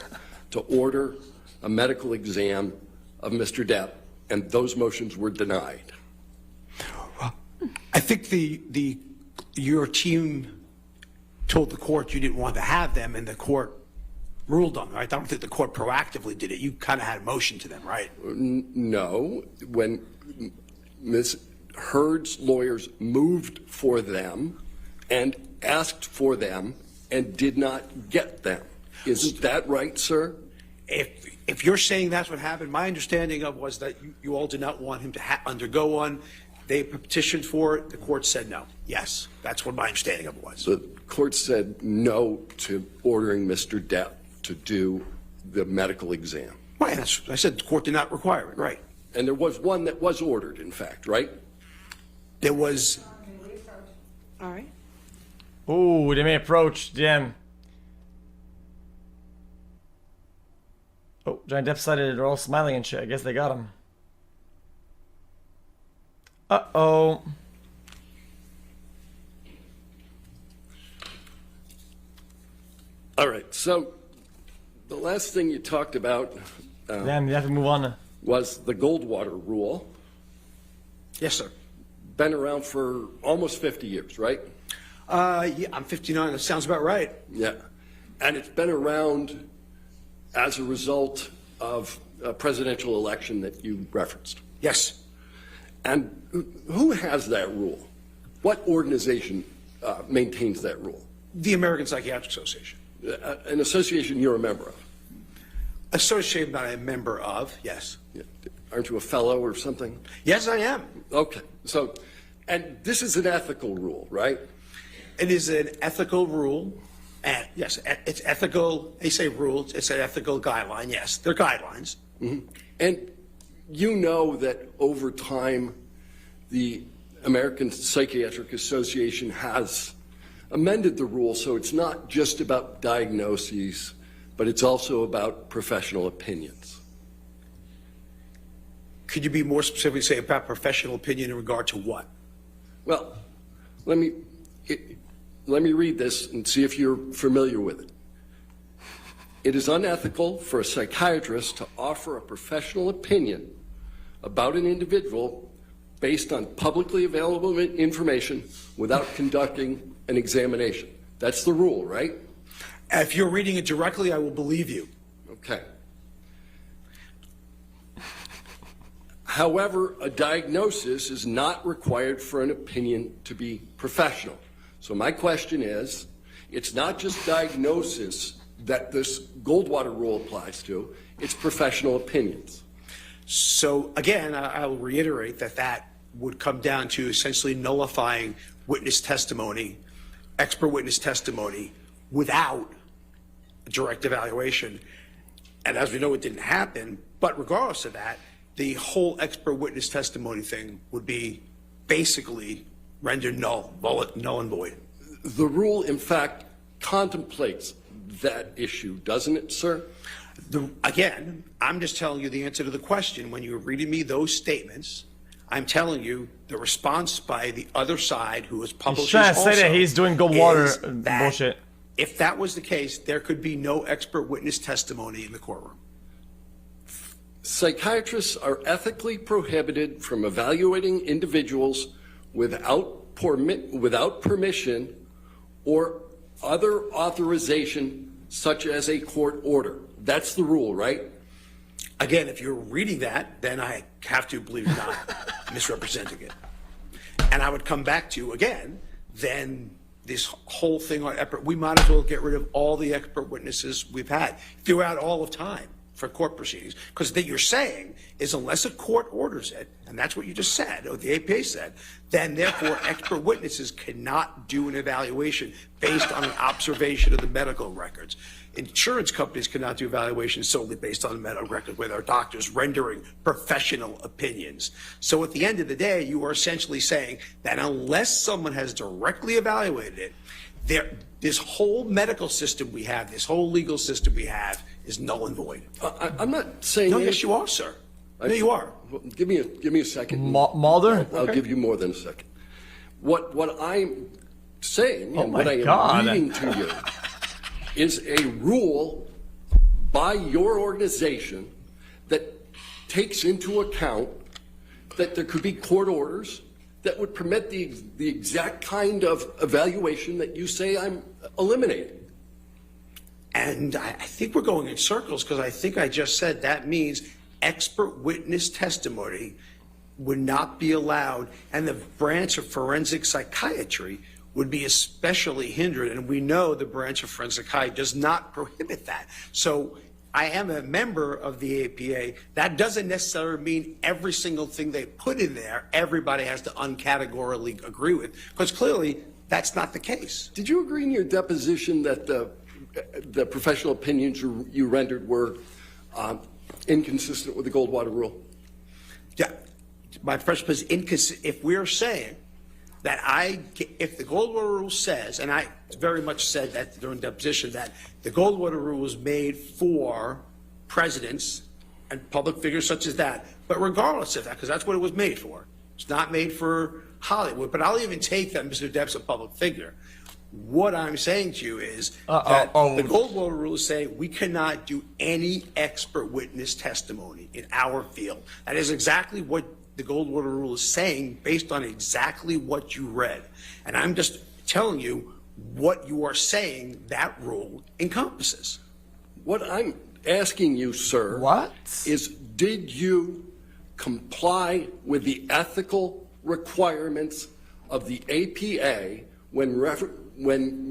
to order a medical exam of Mr. Depp, and those motions were denied. I think your team told the court you didn't want to have them, and the court ruled on them, right? I don't think the court proactively did it. You kind of had a motion to them, right? No, when Ms. Heard's lawyers moved for them and asked for them and did not get them. Isn't that right, sir? If you're saying that's what happened, my understanding of was that you all did not want him to undergo one. They petitioned for it. The court said no. Yes, that's what my understanding of it was. The court said no to ordering Mr. Depp to do the medical exam. Right, I said the court did not require it, right? And there was one that was ordered, in fact, right? There was, All right. Ooh, they may approach. Damn. Oh, Johnny Depp cited it. They're all smiling and shit. I guess they got him. Uh-oh. All right, so the last thing you talked about Damn, you have to move on. was the Goldwater Rule. yes, sir. Been around for almost 50 years, right? Yeah, I'm 59. That sounds about right. Yeah. And it's been around as a result of a presidential election that you referenced. Yes. And who has that rule? What organization maintains that rule? The American Psychiatric Association. An association you're a member of. Association that I'm a member of, yes. Yeah. Aren't you a fellow or something? Yes, I am. Okay. So, and this is an ethical rule, right? It is an ethical rule. And yes, it's ethical. They say rules. It's an ethical guideline. Yes, they're guidelines. Mm-hmm. And you know that over time, the American Psychiatric Association has amended the rule so it's not just about diagnoses, but it's also about professional opinions. Could you be more specifically say about professional opinion in regard to what? Well, let me read this and see if you're familiar with it. It is unethical for a psychiatrist to offer a professional opinion about an individual based on publicly available information without conducting an examination. That's the rule, right? If you're reading it directly, I will believe you. Okay. However, a diagnosis is not required for an opinion to be professional. So my question is, it's not just diagnosis that this Goldwater Rule applies to. It's professional opinions. So again, I'll reiterate that would come down to essentially nullifying witness testimony, expert witness testimony, without direct evaluation. And as we know, it didn't happen. But regardless of that, the whole expert witness testimony thing would be basically rendered null and void. The rule, in fact, contemplates that issue, doesn't it, sir? Again, I'm just telling you the answer to the question. When you're reading me those statements, I'm telling you the response by the other side, who is publishing He's trying to say that he's doing Goldwater bullshit. If that was the case, there could be no expert witness testimony in the courtroom. Psychiatrists are ethically prohibited from evaluating individuals without permission or other authorization, such as a court order. That's the rule, right? Again, if you're reading that, then I have to believe you're not misrepresenting it. And I would come back to, again, then this whole thing on expert, we might as well get rid of all the expert witnesses we've had throughout all of time for court proceedings. Because what you're saying is unless a court orders it, and that's what you just said, or the APA said, then therefore expert witnesses cannot do an evaluation based on an observation of the medical records. Insurance companies cannot do evaluations solely based on the medical record with our doctors rendering professional opinions. So at the end of the day, you are essentially saying that unless someone has directly evaluated it, this whole medical system we have, this whole legal system we have, is null and void. I'm not saying... No, yes, you are, sir. No, you are. Give me a second. Mulder? I'll give you more than a second. What I'm saying and what I am reading to you is a rule by your organization that takes into account that there could be court orders that would permit the exact kind of evaluation that you say I'm eliminating. And I think we're going in circles because I think I just said that means expert witness testimony would not be allowed, and the branch of forensic psychiatry would be especially hindered. And we know the branch of forensic psychiatry does not prohibit that. So I am a member of the APA. That doesn't necessarily mean every single thing they put in there, everybody has to uncategorically agree with, because clearly that's not the case. Did you agree in your deposition that the professional opinions you rendered were inconsistent with the Goldwater Rule? Yeah, my first was inconsistent. If we're saying that if the Goldwater Rule says, and I very much said that during deposition, that the Goldwater Rule was made for presidents and public figures such as that, but regardless of that, because that's what it was made for. It's not made for Hollywood, but I'll even take that Mr. Depp's a public figure. What I'm saying to you is that the Goldwater Rule is saying we cannot do any expert witness testimony in our field. That is exactly what the Goldwater Rule is saying based on exactly what you read. And I'm just telling you what you are saying that rule encompasses. What I'm asking you, sir, is did you comply with the ethical requirements of the APA when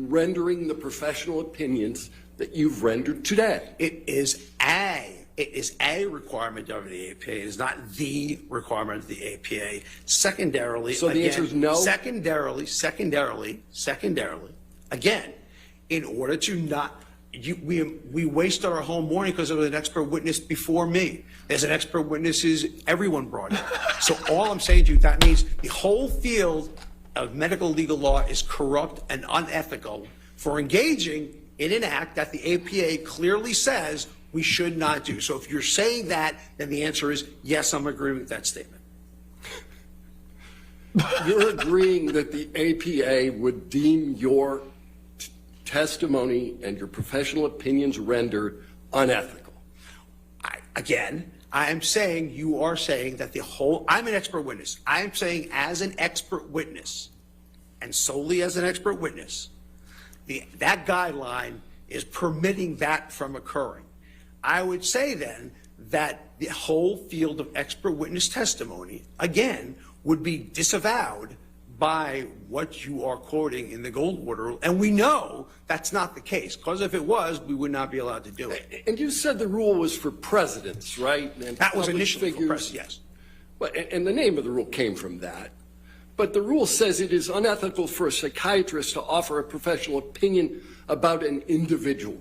rendering the professional opinions that you've rendered today? It is a requirement of the APA. It is not the requirement of the APA. Secondarily, so the answer is no? Secondarily, again, in order to not, we wasted our whole morning because there was an expert witness before me. There's an expert witness who's everyone brought in. So all I'm saying to you, that means the whole field of medical legal law is corrupt and unethical for engaging in an act that the APA clearly says we should not do. So if you're saying that, then the answer is yes, I'm agreeing with that statement. You're agreeing that the APA would deem your testimony and your professional opinions rendered unethical? I am saying you are saying that I'm an expert witness. I am saying as an expert witness, and solely as an expert witness, that guideline is permitting that from occurring. I would say then that the whole field of expert witness testimony, again, would be disavowed by what you are quoting in the Goldwater Rule, and we know that's not the case, because if it was, we would not be allowed to do it. And you said the rule was for presidents, right? And That was public initially for figures. president, yes. Well, and the name of the rule came from that. But the rule says it is unethical for a psychiatrist to offer a professional opinion about an individual.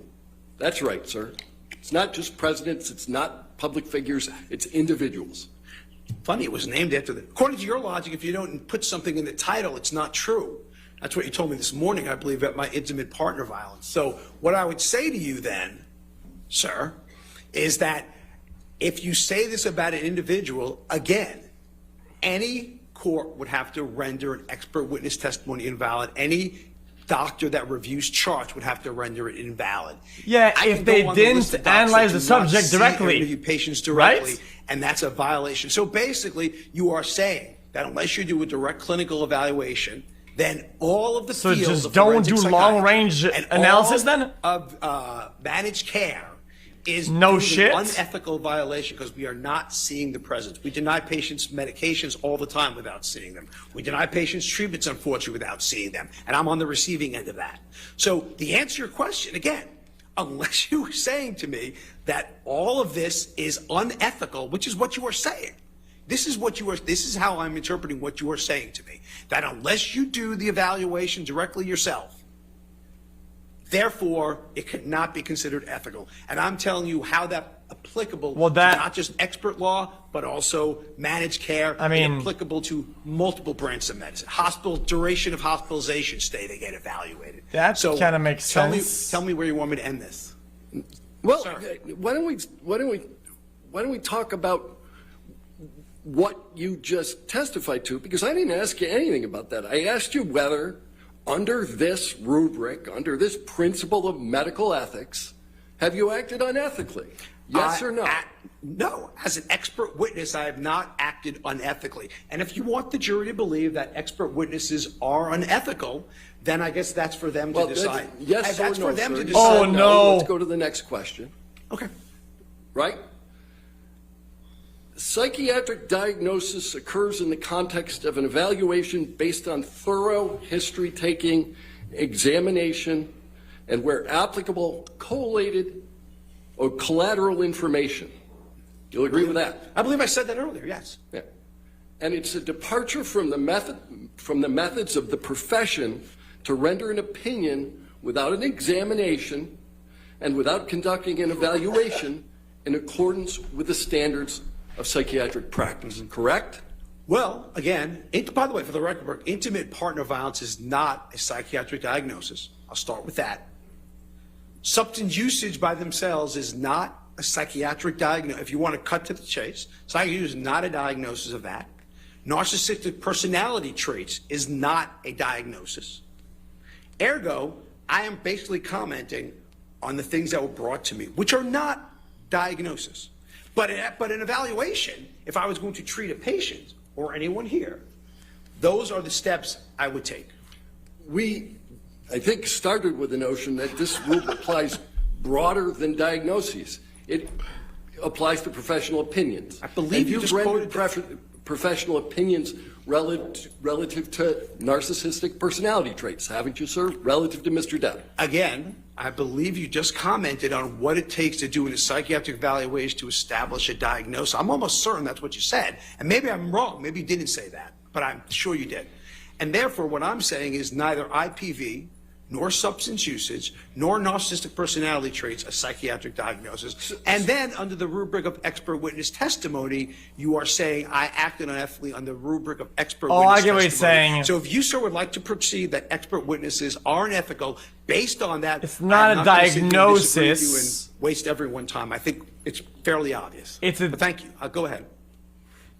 That's right, sir. It's not just presidents, it's not public figures, it's individuals. Funny, it was named after the. According to your logic, if you don't put something in the title, it's not true. That's what you told me this morning, I believe, about my intimate partner violence. So what I would say to you then, sir, is that if you say this about an individual, again, any court would have to render an expert witness testimony invalid. Any doctor that reviews charts would have to render it invalid. Yeah, I if can they go on the list didn't of docs analyze that the do not subject see or directly, interview patients directly, right? and that's a violation. So basically, you are saying that unless you do a direct clinical evaluation, then all of the So fields just of don't forensic do psychiatry long-range and analysis all then? of managed care is No due to shit? unethical violation because we are not seeing the presence. We deny patients medications all the time without seeing them. We deny patients treatments, unfortunately, without seeing them. And I'm on the receiving end of that. So the answer to your question, again, unless you are saying to me that all of this is unethical, which is what you are saying. This is how I'm interpreting what you are saying to me. That unless you do the evaluation directly yourself, therefore, it cannot be considered ethical. And I'm telling you how that applicable to not just expert law, but also managed care, and applicable to multiple branches of medicine. Hospital duration of hospitalization stay, they get evaluated. That kind of makes sense. Tell me where you want me to end this. Well, why don't we talk about what you just testified to? Because I didn't ask you anything about that. I asked you whether, under this rubric, under this principle of medical ethics, have you acted unethically? Yes or no? No. As an expert witness, I have not acted unethically. And if you want the jury to believe that expert witnesses are unethical, then I guess that's for them to decide. Yes or that's no, for them sir. to You decide. Oh, said no. Let's go to the next question. Okay. Right? Psychiatric diagnosis occurs in the context of an evaluation based on thorough history-taking, examination, and where applicable, collated or collateral information. You'll agree with that? I believe I said that earlier, yes. Yeah. And it's a departure from the methods of the profession to render an opinion without an examination and without conducting an evaluation in accordance with the standards of psychiatric practice, correct? Well, again, by the way, for the record, intimate partner violence is not a psychiatric diagnosis. I'll start with that. Substance usage by themselves is not a psychiatric diagnosis. If you want to cut to the chase, psychiatry is not a diagnosis of that. Narcissistic personality traits is not a diagnosis. Ergo, I am basically commenting on the things that were brought to me, which are not diagnosis. But an evaluation, if I was going to treat a patient or anyone here, those are the steps I would take. We, I think, started with the notion that this rule applies broader than diagnoses. It applies to professional opinions. I believe you just quoted professional opinions relative to narcissistic personality traits, haven't you, sir? Relative to Mr. Depp. Again, I believe you just commented on what it takes to do in a psychiatric evaluation to establish a diagnosis. I'm almost certain that's what you said. And maybe I'm wrong. Maybe you didn't say that, but I'm sure you did. And therefore, what I'm saying is neither IPV nor substance usage, nor narcissistic personality traits a psychiatric diagnosis. And then under the rubric of expert witness testimony, you are saying I acted unethically under the rubric of expert witness testimony. I get what you're saying. So if you, sir, would like to proceed that expert witnesses are unethical, based on that, it's not a diagnosis. And waste everyone's time. I think it's fairly obvious. But thank you. Go ahead.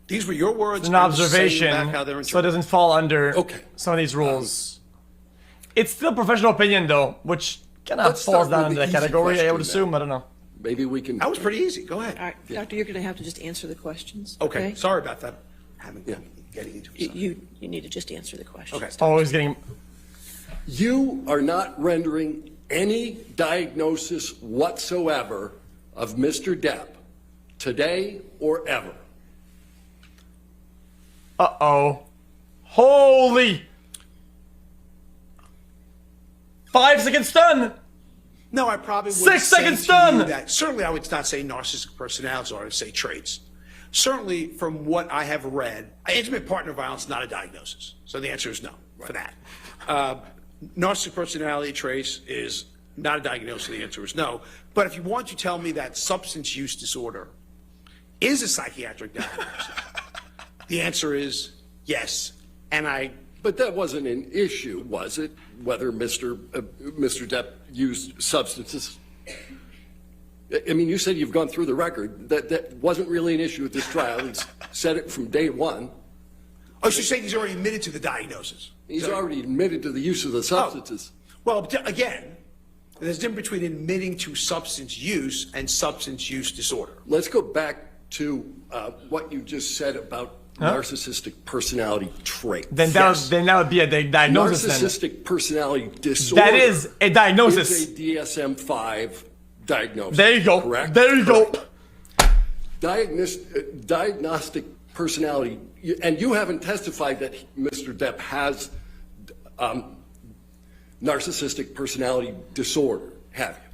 These were your words. It's an observation, so it doesn't fall under some of these rules. It's still professional opinion, though, which kind of falls down into that category, I would assume. I don't know. Maybe we can... That was pretty easy. Go ahead. All right, Doctor, you're going to have to just answer the questions. Okay. Sorry about that. Getting into it. You need to just answer the questions. Okay. Always getting... You are not rendering any diagnosis whatsoever of Mr. Depp today or ever. Uh-oh. Holy. 5 seconds stun. No, I probably would 6 seconds stun. that. Certainly, I would not say narcissistic personality disorder. I would say traits. Certainly, from what I have read, intimate partner violence is not a diagnosis. So the answer is no for that. Narcissistic personality traits is not a diagnosis. The answer is no. But if you want to tell me that substance use disorder is a psychiatric diagnosis, the answer is yes. But that wasn't an issue, was it? Whether Mr. Depp used substances? I mean, you said you've gone through the record. That wasn't really an issue at this trial. He's said it from day one. Oh, so you're saying he's already admitted to the diagnosis? He's already admitted to the use of the substances. Well, again, there's a difference between admitting to substance use and substance use disorder. Let's go back to what you just said about narcissistic personality trait. Then that would be a diagnosis. Narcissistic personality disorder. That is a diagnosis. Is a DSM-5 diagnosis. There you go. Correct? There you go. Diagnostic personality, and you haven't testified that Mr. Depp has narcissistic personality disorder, have you?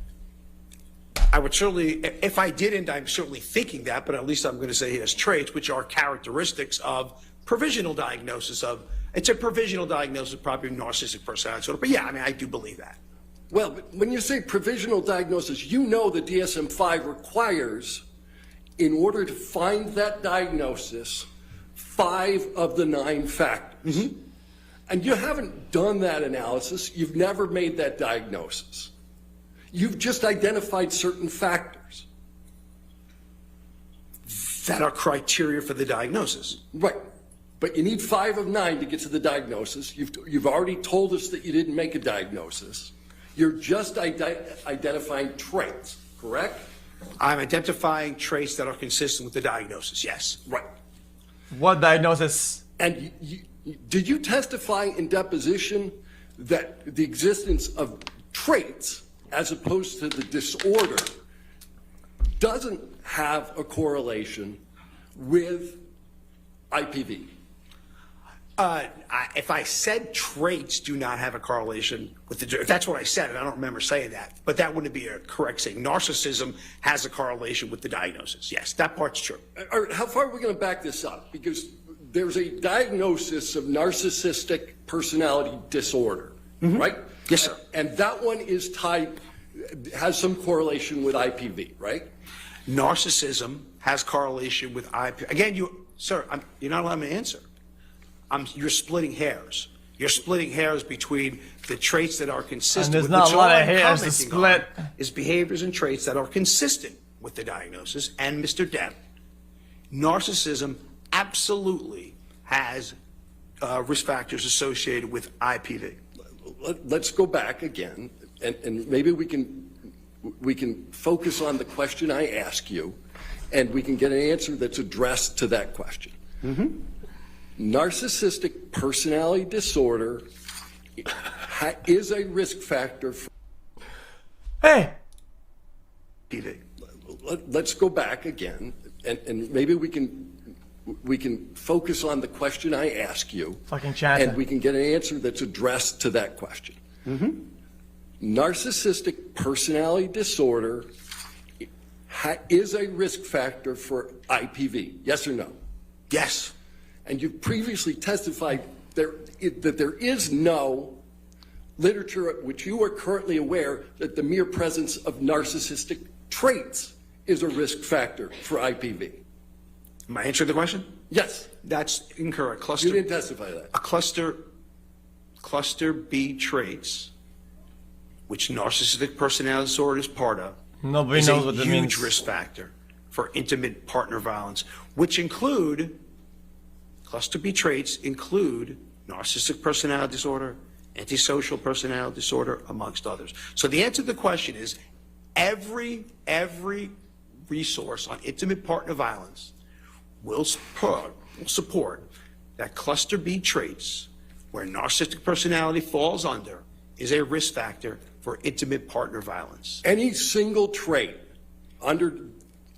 I would certainly, if I didn't, I'm certainly thinking that, but at least I'm going to say he has traits, which are characteristics of provisional diagnosis of, it's a provisional diagnosis probably of narcissistic personality disorder. But yeah, I mean, I do believe that. Well, but when you say provisional diagnosis, you know the DSM-5 requires, in order to find that diagnosis, 5 of the 9 factors. Mm-hmm. And you haven't done that analysis. You've never made that diagnosis. You've just identified certain factors that are criteria for the diagnosis. Right. But you need 5 of 9 to get to the diagnosis. You've already told us that you didn't make a diagnosis. You're just identifying traits, correct? I'm identifying traits that are consistent with the diagnosis, yes. Right. What diagnosis? And did you testify in deposition that the existence of traits, as opposed to the disorder, doesn't have a correlation with IPV? If I said traits do not have a correlation with the, if that's what I said, and I don't remember saying that, but that wouldn't be a correct saying. Narcissism has a correlation with the diagnosis. Yes, that part's true. All right, how far are we going to back this up? Because there's a diagnosis of narcissistic personality disorder, right? Yes, sir. And that one is has some correlation with IPV, right? Narcissism has correlation with IPV. Again, sir, you're not allowing me to answer. You're splitting hairs. You're splitting hairs between the traits that are consistent. And there's not a lot of hairs to split. Is behaviors and traits that are consistent with the diagnosis. And Mr. Depp, narcissism absolutely has risk factors associated with IPV. Let's go back again, and maybe we can focus on the question I ask you, and we can get an answer that's addressed to that question. Mm-hmm. Narcissistic personality disorder is a risk factor for IPV. Let's go back again, and maybe we can focus on the question I ask you, and we can get an answer that's addressed to that question. Mm-hmm. Narcissistic personality disorder is a risk factor for IPV, yes or no? Yes. And you've previously testified that there is no literature at which you are currently aware that the mere presence of narcissistic traits is a risk factor for IPV. Am I answering the question? Yes. That's incorrect. You didn't testify to that. A cluster B traits, which narcissistic personality disorder is part of, Nobody knows what that means. Huge risk factor for intimate partner violence, which include, cluster B traits include narcissistic personality disorder, antisocial personality disorder, amongst others. So the answer to the question is every resource on intimate partner violence will support that cluster B traits, where narcissistic personality falls under, is a risk factor for intimate partner violence. Any single trait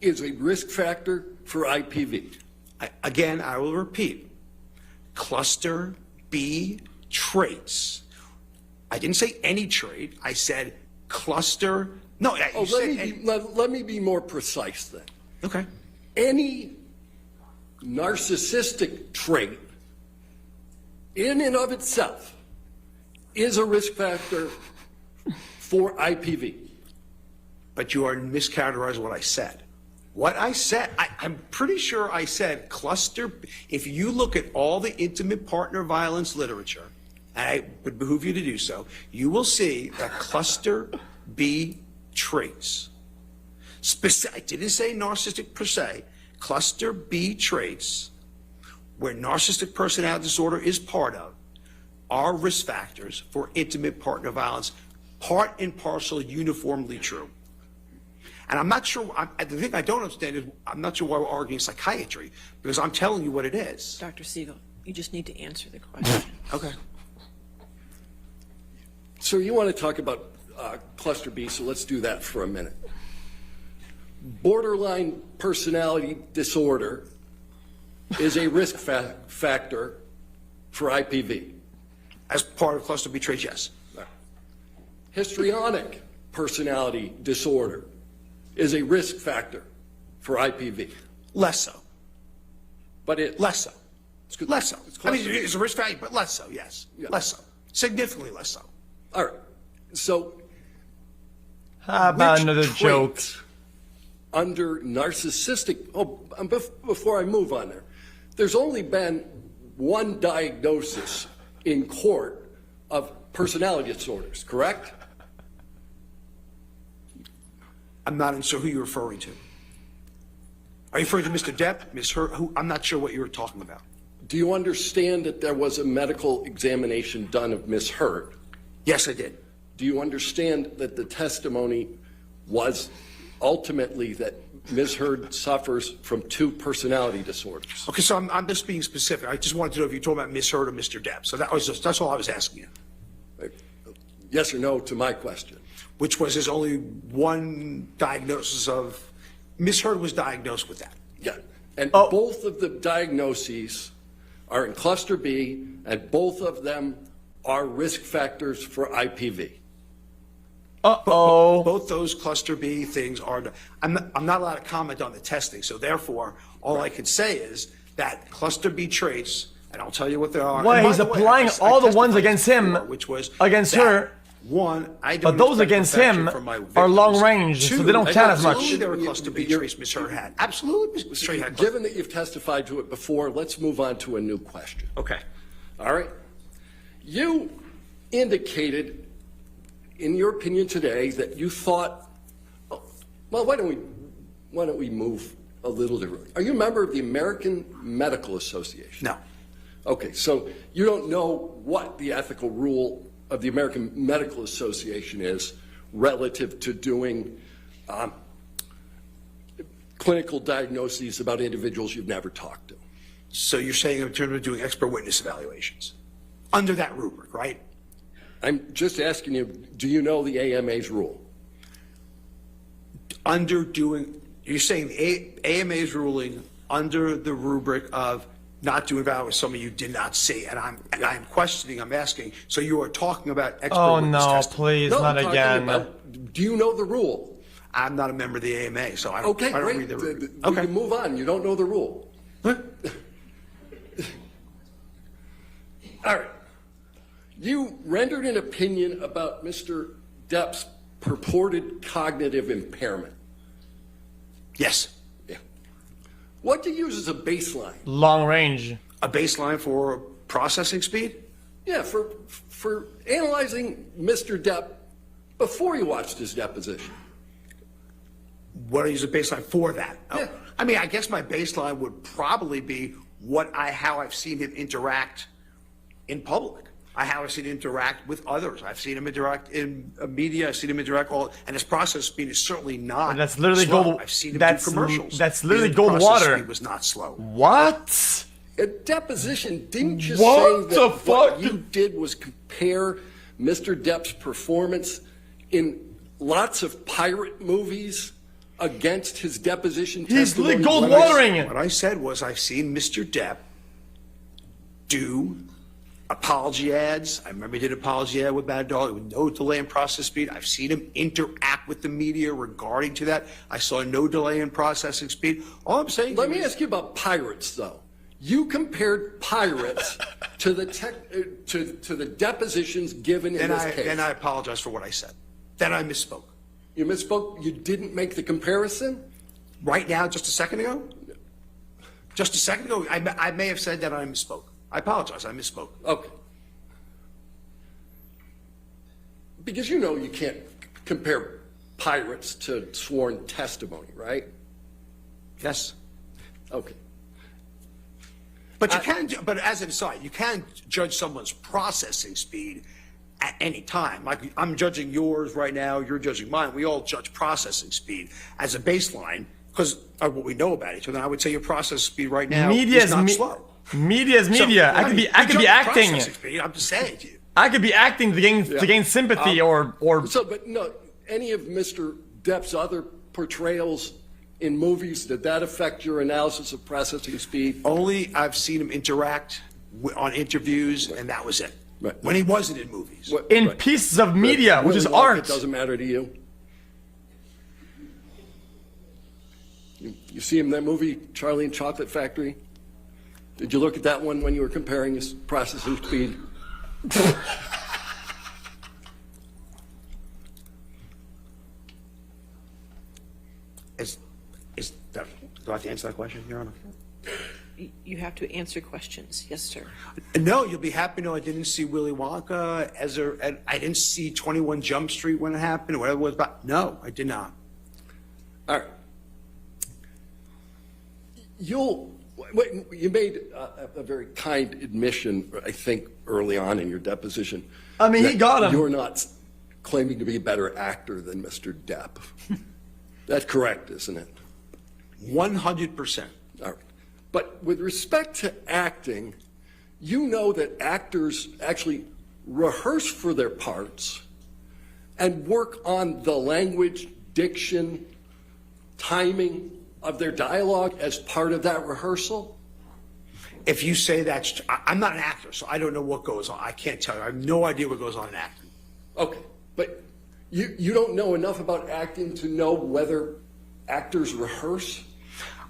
is a risk factor for IPV. Again, I will repeat, cluster B traits. I didn't say any trait. I said cluster. No, you Oh, said let me be more precise then. okay. Any narcissistic trait in and of itself is a risk factor for IPV. But you are mischaracterizing what I said. What I said, I'm pretty sure I said cluster. If you look at all the intimate partner violence literature, and it would behoove you to do so, you will see that cluster B traits. I didn't say narcissistic per se. Cluster B traits, where narcissistic personality disorder is part of, are risk factors for intimate partner violence, part and parcel, uniformly true. And I'm not sure, the thing I don't understand is I'm not sure why we're arguing psychiatry, because I'm telling you what it is. Dr. Siegel, you just need to answer the question. Okay. So you want to talk about cluster B, so let's do that for a minute. Borderline personality disorder is a risk factor for IPV. As part of cluster B traits, yes. Histrionic personality disorder is a risk factor for IPV. Less so. But it Less so. Less so. It's I mean, cluster B. it's a risk factor, but less so, yes. Yeah. Less so. Significantly less so. All right. So How about which another trait joke? under narcissistic, before I move on there, there's only been one diagnosis in court of personality disorders, correct? I'm not sure who you're referring to. Are you referring to Mr. Depp, Ms. Hurt? I'm not sure what you're talking about. Do you understand that there was a medical examination done of Ms. Hurt? Yes, I did. Do you understand that the testimony was ultimately that Ms. Hurt suffers from 2 personality disorders? Okay, so I'm just being specific. I just wanted to know if you're talking about Ms. Hurt or Mr. Depp. So that's all I was asking you. Yes or no to my question? Which was there's only one diagnosis of, Ms. Hurt was diagnosed with that. Yeah. And both of the diagnoses are in cluster B, and both of them are risk factors for IPV. Uh-oh. Both those cluster B things are, I'm not allowed to comment on the testing, so therefore, all I can say is that cluster B traits, and I'll tell you what they are. Well, And by he's the way, applying I all the testified ones against him before, which was against that, her. One, I don't But those expect against perfection him from my are long victims. range, so Two, they don't count as much. Absolutely, there were cluster B traits Ms. Hurt had. Absolutely, Ms. Hurt had. Given that you've testified to it before, let's move on to a new question. Okay. All right? You indicated, in your opinion today, that you thought, well, why don't we move a little differently? Are you a member of the American Medical Association? No. Okay, so you don't know what the ethical rule of the American Medical Association is relative to doing clinical diagnoses about individuals you've never talked to. So you're saying in terms of doing expert witness evaluations, under that rubric, right? I'm just asking you, do you know the AMA's rule? You're saying the AMA's ruling under the rubric of not doing evaluation with someone you did not see, and I'm questioning, I'm asking, so you are talking about expert Oh witness no, testing. please, No, not I'm talking again. about, do you know the rule? I'm not a member of the AMA, so I don't, Okay, I don't great. read the rubric. We can move on. You don't know the rule. Huh? All right. You rendered an opinion about Mr. Depp's purported cognitive impairment. Yes. Yeah. What do you use as a baseline? Long range. A baseline for processing speed? Yeah, for analyzing Mr. Depp before you watched his deposition. What do I use a baseline for that? Yeah. I mean, I guess my baseline would probably be how I've seen him interact in public. How I've seen him interact with others. I've seen him interact in media. I've seen him interact and his process speed is certainly not. And that's literally slow. gold. I've seen him That's do commercials. that's literally His Goldwater. process speed was not slow. What? At deposition, didn't you What say the that what fuck? you did was compare Mr. Depp's performance in lots of pirate movies against his deposition He's testimony? Goldwatering. What I said was I've seen Mr. Depp do apology ads. I remember he did an apology ad with Bad Dog with no delay in process speed. I've seen him interact with the media regarding to that. I saw no delay in processing speed. All I'm saying. Let me ask you about pirates, though. You compared pirates to the to the depositions given in this case. Then I apologize for what I said. Then I misspoke. You misspoke? You didn't make the comparison? Right now, just a second ago? Just a second ago, I may have said that I misspoke. I apologize, I misspoke. Okay. Because you know you can't compare pirates to sworn testimony, right? Yes. Okay. But you can, but as an aside, you can judge someone's processing speed at any time. Like I'm judging yours right now, you're judging mine. We all judge processing speed as a baseline because of what we know about each other. I would say your processing speed right now is not slow. Media is media. So, I could be acting. Speed, I'm just saying to you. I could be acting to gain sympathy or. So, but no, any of Mr. Depp's other portrayals in movies, did that affect your analysis of processing speed? Only I've seen him interact on interviews, and that was it. Right. When he wasn't in movies. In pieces of media, which is art. It doesn't matter to you. You see him in that movie, Charlie and Chocolate Factory? Did you look at that one when you were comparing his processing speed? Do I have to answer that question, Your Honor? You have to answer questions. Yes, sir. No, you'll be happy to know I didn't see Willy Wonka I didn't see 21 Jump Street when it happened, or whatever it was about. No, I did not. All right. You made a very kind admission, I think, early on in your deposition. I mean, he got him. You're not claiming to be a better actor than Mr. Depp. That's correct, isn't it? 100%. All right. But with respect to acting, you know that actors actually rehearse for their parts and work on the language, diction, timing of their dialogue as part of that rehearsal? If you say that's, I'm not an actor, so I don't know what goes on. I can't tell you. I have no idea what goes on in acting. Okay, but you don't know enough about acting to know whether actors rehearse?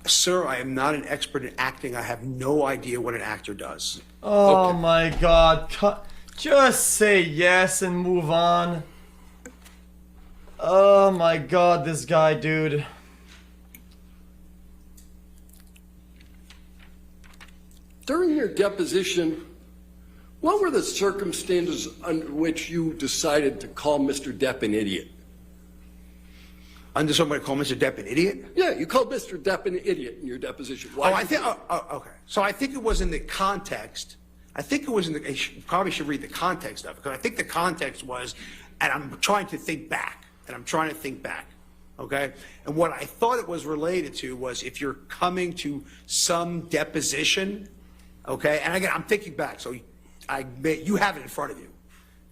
Sir, I am not an expert in acting. I have no idea what an actor does. Oh my God. Just say yes and move on. Oh my God, this guy, dude. During your deposition, what were the circumstances under which you decided to call Mr. Depp an idiot? Under somebody call Mr. Depp an idiot? Yeah, you called Mr. Depp an idiot in your deposition. Why? Okay. So I think it was in the context. I think it was in the. You probably should read the context of it, because I think the context was, and I'm trying to think back. Okay? And what I thought it was related to was if you're coming to some deposition, okay? And again, I'm thinking back, so you have it in front of you.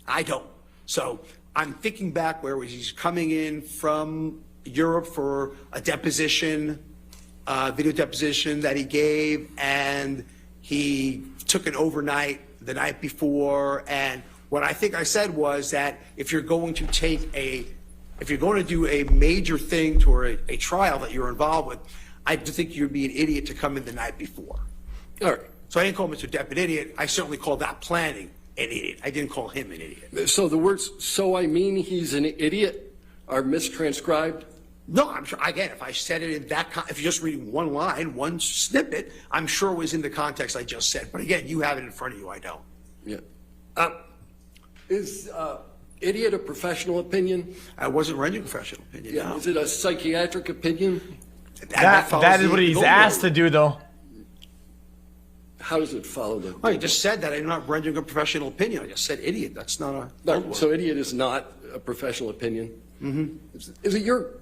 I don't. So I'm thinking back where he's coming in from Europe for a deposition, video deposition that he gave, and he took an overnight the night before. And what I think I said was that if you're going to do a major thing to a trial that you're involved with, I think you'd be an idiot to come in the night before. All right. So I didn't call Mr. Depp an idiot. I certainly called that planning an idiot. I didn't call him an idiot. So the words, so I mean he's an idiot, are mistranscribed? No, I'm sure, again, if I said it in that, if you're just reading one line, one snippet, I'm sure it was in the context I just said. But again, you have it in front of you, I don't. Yeah. Is idiot a professional opinion? I wasn't rendering professional opinion, Yeah. no. Is it a psychiatric opinion? That is what he's asked to do, though. How does it follow the... Oh, you just said that I'm not rendering a professional opinion. I just said idiot. That's not a... No, so idiot is not a professional opinion? Mm-hmm. Is it your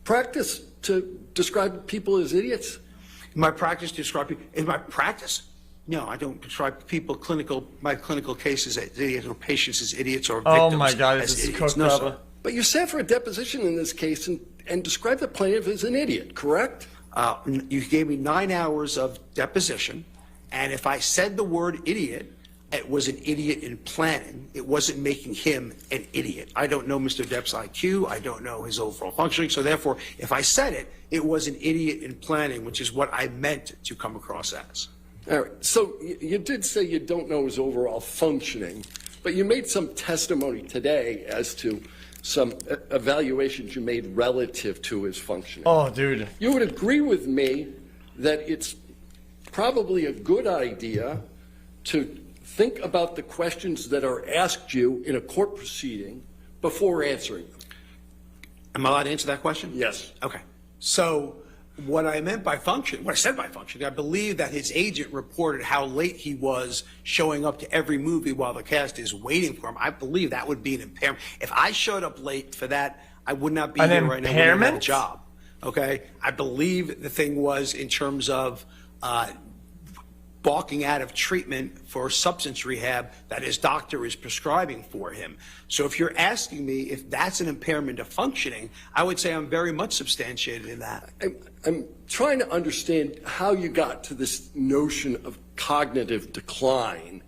practice to describe people as idiots? In my practice, describe people... In my practice? No, I don't describe people, my clinical cases as idiots, or patients as idiots, or victims Oh my God, as this is idiots. cooked, No, brother. sir. But you sat for a deposition in this case and described the plaintiff as an idiot, correct? You gave me 9 hours of deposition, and if I said the word idiot, it was an idiot in planning. It wasn't making him an idiot. I don't know Mr. Depp's IQ. I don't know his overall functioning. So therefore, if I said it, it was an idiot in planning, which is what I meant to come across as. All right. So you did say you don't know his overall functioning, but you made some testimony today as to some evaluations you made relative to his functioning. Oh, dude. You would agree with me that it's probably a good idea to think about the questions that are asked you in a court proceeding before answering them. Am I allowed to answer that question? Yes. Okay. So what I meant by function, what I said by function, I believe that his agent reported how late he was showing up to every movie while the cast is waiting for him. I believe that would be an impairment. If I showed up late for that, I would not be An here right now. I wouldn't have a impairment? job. Okay. I believe the thing was in terms of balking out of treatment for substance rehab that his doctor is prescribing for him. So if you're asking me if that's an impairment of functioning, I would say I'm very much substantiated in that. I'm trying to understand how you got to this notion of cognitive decline.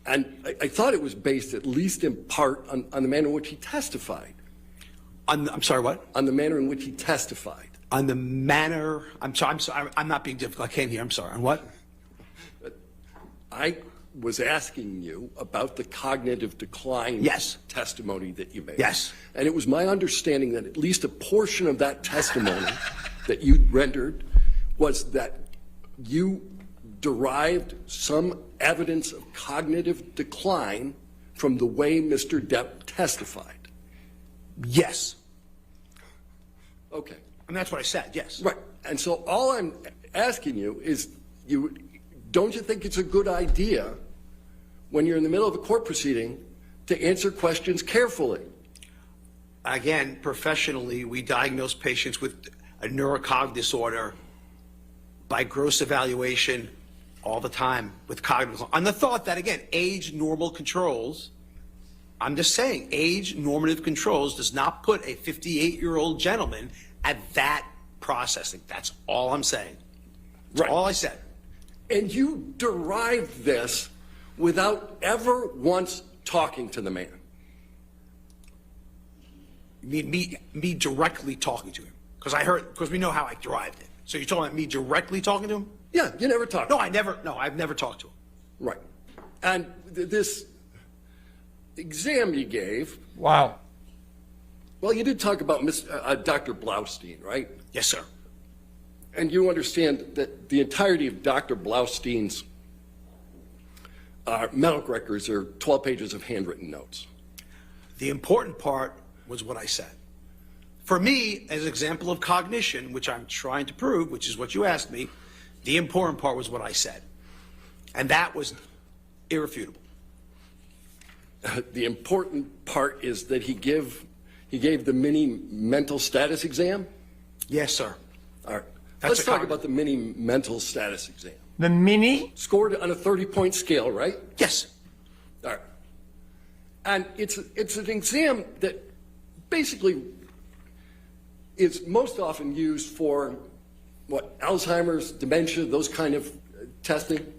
And I thought it was based, at least in part, on the manner in which he testified. I'm sorry, what? On the manner in which he testified. On the manner, I'm sorry, I'm not being difficult. I can't hear. I'm sorry. On what? I was asking you about the cognitive decline Yes. testimony that you made. Yes. And it was my understanding that at least a portion of that testimony that you rendered was that you derived some evidence of cognitive decline from the way Mr. Depp testified. Yes. Okay. And that's what I said, yes. Right. And so all I'm asking you is, don't you think it's a good idea when you're in the middle of a court proceeding to answer questions carefully? Again, professionally, we diagnose patients with a neurocog disorder by gross evaluation all the time with cognitive. On the thought that, again, age normal controls, I'm just saying, age normative controls does not put a 58-year-old gentleman at that processing. That's all I'm saying. That's Right. all I said. And you derived this without ever once talking to the man. You mean me directly talking to him? Because we know how I derived it. So you're talking about me directly talking to him? Yeah, you never talked. No, I've never talked to him. Right. And this exam you gave, Wow. well, you did talk about Dr. Blaustein, right? Yes, sir. And you understand that the entirety of Dr. Blaustein's medical records are 12 pages of handwritten notes. The important part was what I said. For me, as an example of cognition, which I'm trying to prove, which is what you asked me, the important part was what I said. And that was irrefutable. The important part is that he gave the mini mental status exam? Yes, sir. All right. That's Let's a talk cog- about the mini mental status exam. The mini? Scored on a 30-point scale, right? Yes. All right. And it's an exam that basically is most often used for, what, Alzheimer's, dementia, those kind of testing?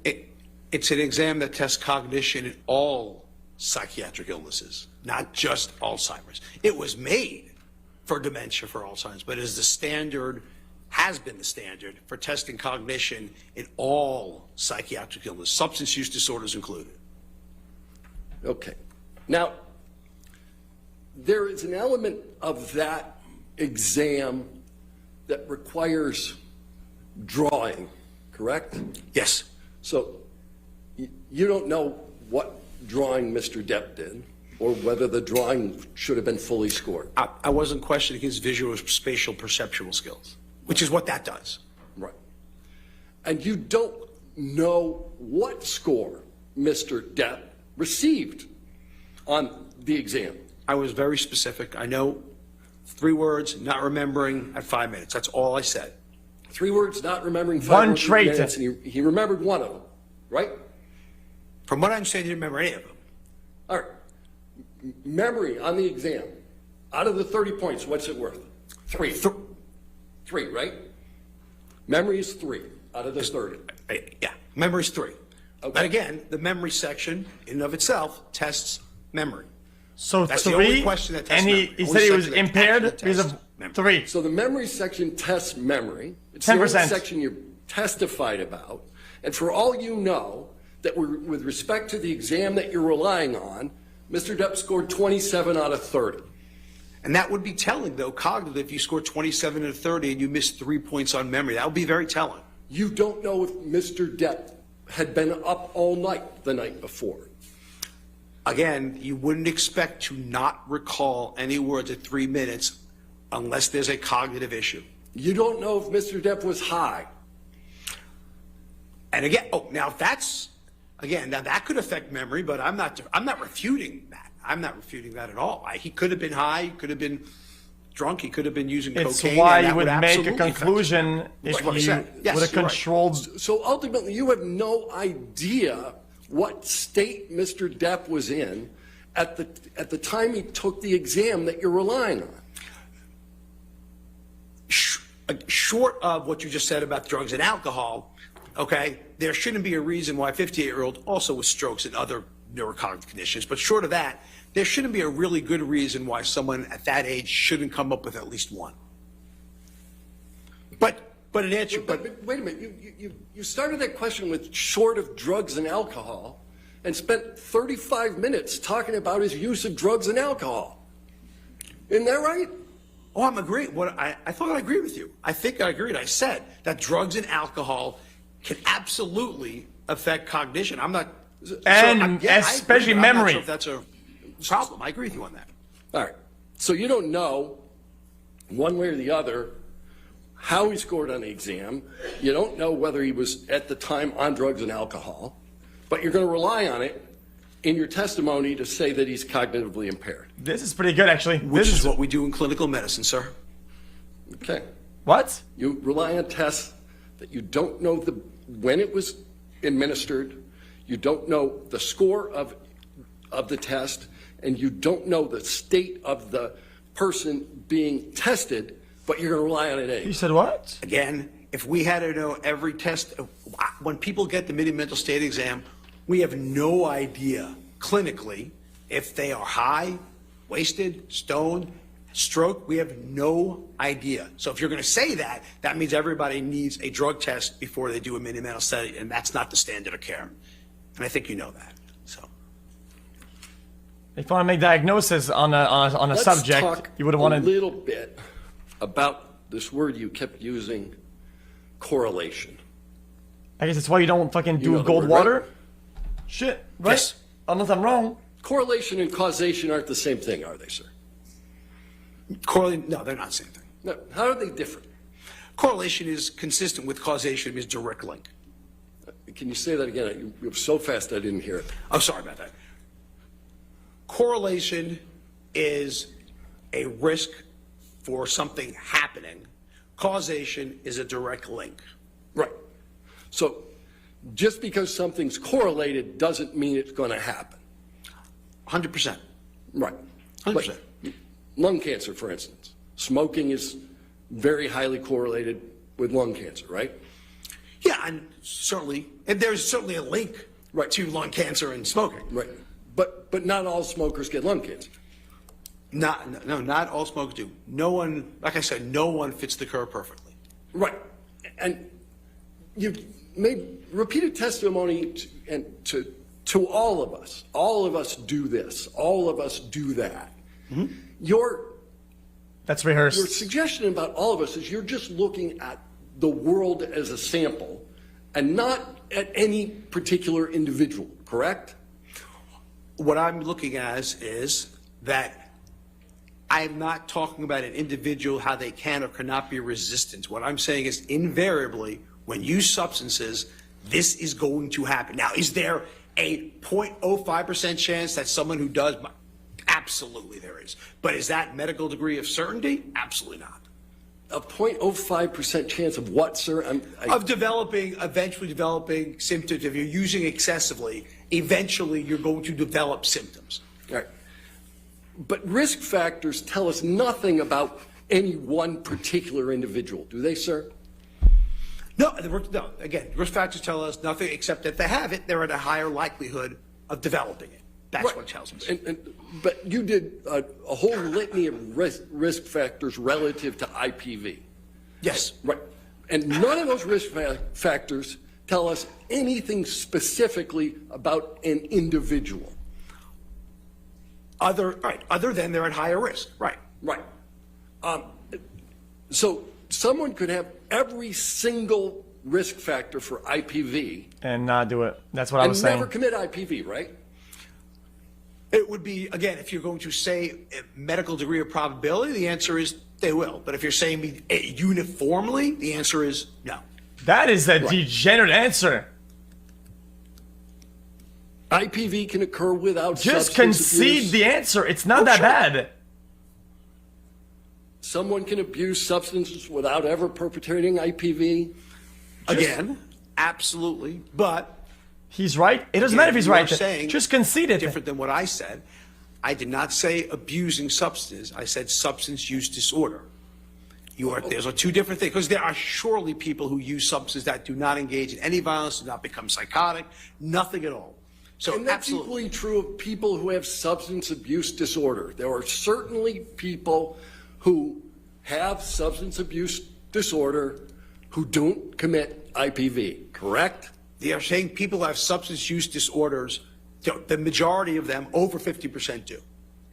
It's an exam that tests cognition in all psychiatric illnesses, not just Alzheimer's. It was made for dementia for Alzheimer's, but is the standard, has been the standard for testing cognition in all psychiatric illness, substance use disorders included. Okay. Now, there is an element of that exam that requires drawing, correct? Yes. So you don't know what drawing Mr. Depp did or whether the drawing should have been fully scored. I wasn't questioning his visual spatial perceptual skills, which is what that does. Right. And you don't know what score Mr. Depp received on the exam. I was very specific. I know 3 words, not remembering at 5 minutes. That's all I said. 3 words, not remembering 5 One words, trait. minutes, and he remembered one of them, right? From what I'm saying, he didn't remember any of them. All right. Memory on the exam. Out of the 30 points, what's it worth? 3. 3, right? Memory is 3 out of the 30. Yeah, memory's 3. Okay. But again, the memory section in and of itself tests memory. So That's the 3, only question that tests and memory. he Only said he was section that impaired actually because tests of memory. 3. So the memory section tests memory. It's the only 10%. section you testified about. And for all you know, that with respect to the exam that you're relying on, Mr. Depp scored 27 out of 30. And that would be telling, though, cognitive, if you score 27 out of 30 and you miss 3 points on memory. That would be very telling. You don't know if Mr. Depp had been up all night the night before. Again, you wouldn't expect to not recall any words at 3 minutes unless there's a cognitive issue. You don't know if Mr. Depp was high. And again, now that could affect memory, but I'm not refuting that. I'm not refuting that at all. He could have been high, he could have been drunk, he could have been using It's cocaine. why and that you would make a absolutely affect conclusion it. if That's what I you said. Yes, would have you're right. controlled. So ultimately, you have no idea what state Mr. Depp was in at the time he took the exam that you're relying on. Short of what you just said about drugs and alcohol, okay, there shouldn't be a reason why a 58-year-old also with strokes and other neurocognitive conditions, but short of that, there shouldn't be a really good reason why someone at that age shouldn't come up with at least one. But in answer, But wait a minute, you started that question with short of drugs and alcohol and spent 35 minutes talking about his use of drugs and alcohol. Isn't that right? oh, I'm agreeing. I thought I agreed with you. I think I agreed. I said that drugs and alcohol can absolutely affect cognition. I'm not, And especially I'm memory. not sure if that's a problem. I agree with you on that. All right. So you don't know, one way or the other, how he scored on the exam. You don't know whether he was at the time on drugs and alcohol, but you're going to rely on it in your testimony to say that he's cognitively impaired. This is pretty good, actually. Which This is what we do in clinical medicine, sir. Okay. What? You rely on tests that you don't know when it was administered, you don't know the score of the test, and you don't know the state of the person being tested, but you're going to rely on it anyway. You said what? Again, if we had to know every test, when people get the mini mental state exam, we have no idea clinically if they are high, wasted, stoned, stroke. We have no idea. So if you're going to say that, that means everybody needs a drug test before they do a mini mental study, and that's not the standard of care. And I think you know that. So If you want to make diagnosis on a Let's subject, talk you would have wanted. a little bit about this word you kept using, correlation. I guess that's why you don't fucking do know the word, Goldwater. right? Shit, right? Yes. Unless I'm wrong. Correlation and causation aren't the same thing, are they, sir? no, they're not the same thing. No. How are they different? Correlation is consistent with causation, is direct link. Can you say that again? You were so fast I didn't hear it. I'm sorry about that. Correlation is a risk for something happening. Causation is a direct link. Right. So just because something's correlated doesn't mean it's going to happen. 100%. Right. 100%. Like lung cancer, for instance. Smoking is very highly correlated with lung cancer, right? Yeah, and there's certainly a link Right. to lung cancer and smoking. Right. But not all smokers get lung cancer. Not all smokers do. No one, like I said, no one fits the curve perfectly. Right. And you've made repeated testimony to all of us. All of us do this. All of us do that. Mm-hmm. That's Your rehearsed. suggestion about all of us is you're just looking at the world as a sample and not at any particular individual, correct? What I'm looking at is that I'm not talking about an individual, how they can or cannot be resistant. What I'm saying is invariably, when you use substances, this is going to happen. Now, is there a 0.05% chance that someone who does? Absolutely there is. But is that medical degree of certainty? Absolutely not. A 0.05% chance of what, sir? Of eventually developing symptoms. If you're using excessively, eventually you're going to develop symptoms. All right. But risk factors tell us nothing about any one particular individual, do they, sir? No, no. Again, risk factors tell us nothing except that if they have it, they're at a higher likelihood of developing it. That's Right. what it tells us. But you did a whole litany of risk factors relative to IPV. Yes. Right. And none of those risk factors tell us anything specifically about an individual. Other than they're at higher risk. Right. Right. So someone could have every single risk factor for IPV And not do it. That's what I and was never saying. commit IPV, right? It would be, again, if you're going to say a medical degree of probability, the answer is they will. But if you're saying uniformly, the answer is no. That is a degenerate answer. IPV can occur without Just substance concede abuse. the answer. It's not that sure. bad. Someone can abuse substances without ever perpetrating IPV. Again, absolutely. But He's right. It doesn't matter if he's you are right. saying Just concede it. different than what I said. I did not say abusing substances. I said substance use disorder. There's two different things, because there are surely people who use substances that do not engage in any violence, do not become psychotic, nothing at all. So And that's absolutely. equally true of people who have substance abuse disorder. There are certainly people who have substance abuse disorder who don't commit IPV, correct? They are saying people who have substance use disorders, the majority of them, over 50% do.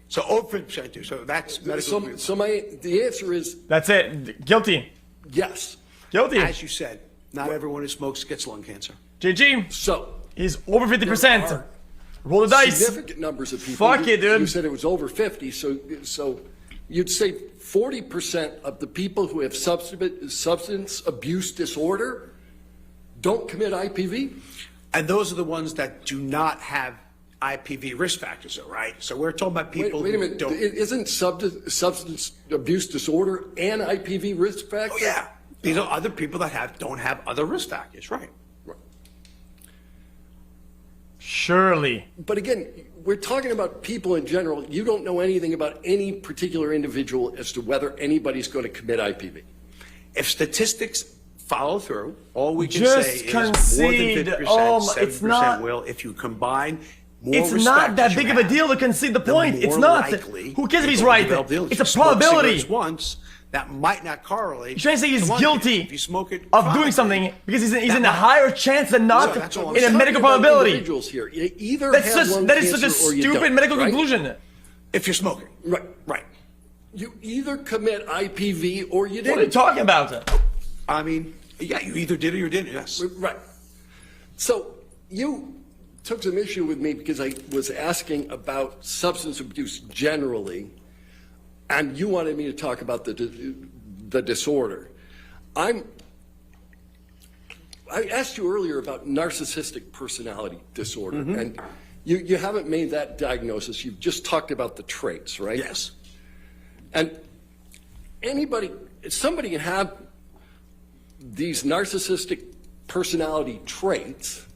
So over 50% do. So that's medical. The answer is That's it. Guilty. yes. Guilty. As you said, not everyone who smokes gets lung cancer. GG. So He's over there 50%. are Roll the dice. significant numbers of people. Fuck it, dude. You said it was over 50, so you'd say 40% of the people who have substance abuse disorder don't commit IPV? And those are the ones that do not have IPV risk factors, though, right? So we're talking about people Wait a who minute. don't. Isn't substance abuse disorder and IPV risk factor? Oh, yeah. These are other people that don't have other risk factors, right? Right. Surely. But again, we're talking about people in general. You don't know anything about any particular individual as to whether anybody's going to commit IPV. If statistics follow through, all we can Just say is concede. more than 50%, Oh, 7% it's not- will. If you combine more It's risk not that factors big you of a have, deal to concede the the point. It's more not. likely Who cares if he's people right? will develop It's a you smoke probability. cigarettes once, that might not correlate. You're trying to say he's to lung cancer. guilty If you smoke it of doing chronically, something because he's in that a might- higher chance than not So that's all I'm in a saying. medical Talking about probability. Individuals here. You either That's have just lung that is such a cancer or you stupid don't, medical right? conclusion. if you're smoking. Right. Right. You either commit IPV or you What are you didn't. talking about? I mean, yeah, you either did or you didn't, yes. Right. So you took some issue with me because I was asking about substance abuse generally, and you wanted me to talk about the disorder. I asked you earlier about narcissistic personality disorder, and you haven't made that diagnosis. You've just talked about the traits, right? Yes. And somebody can have these narcissistic personality traits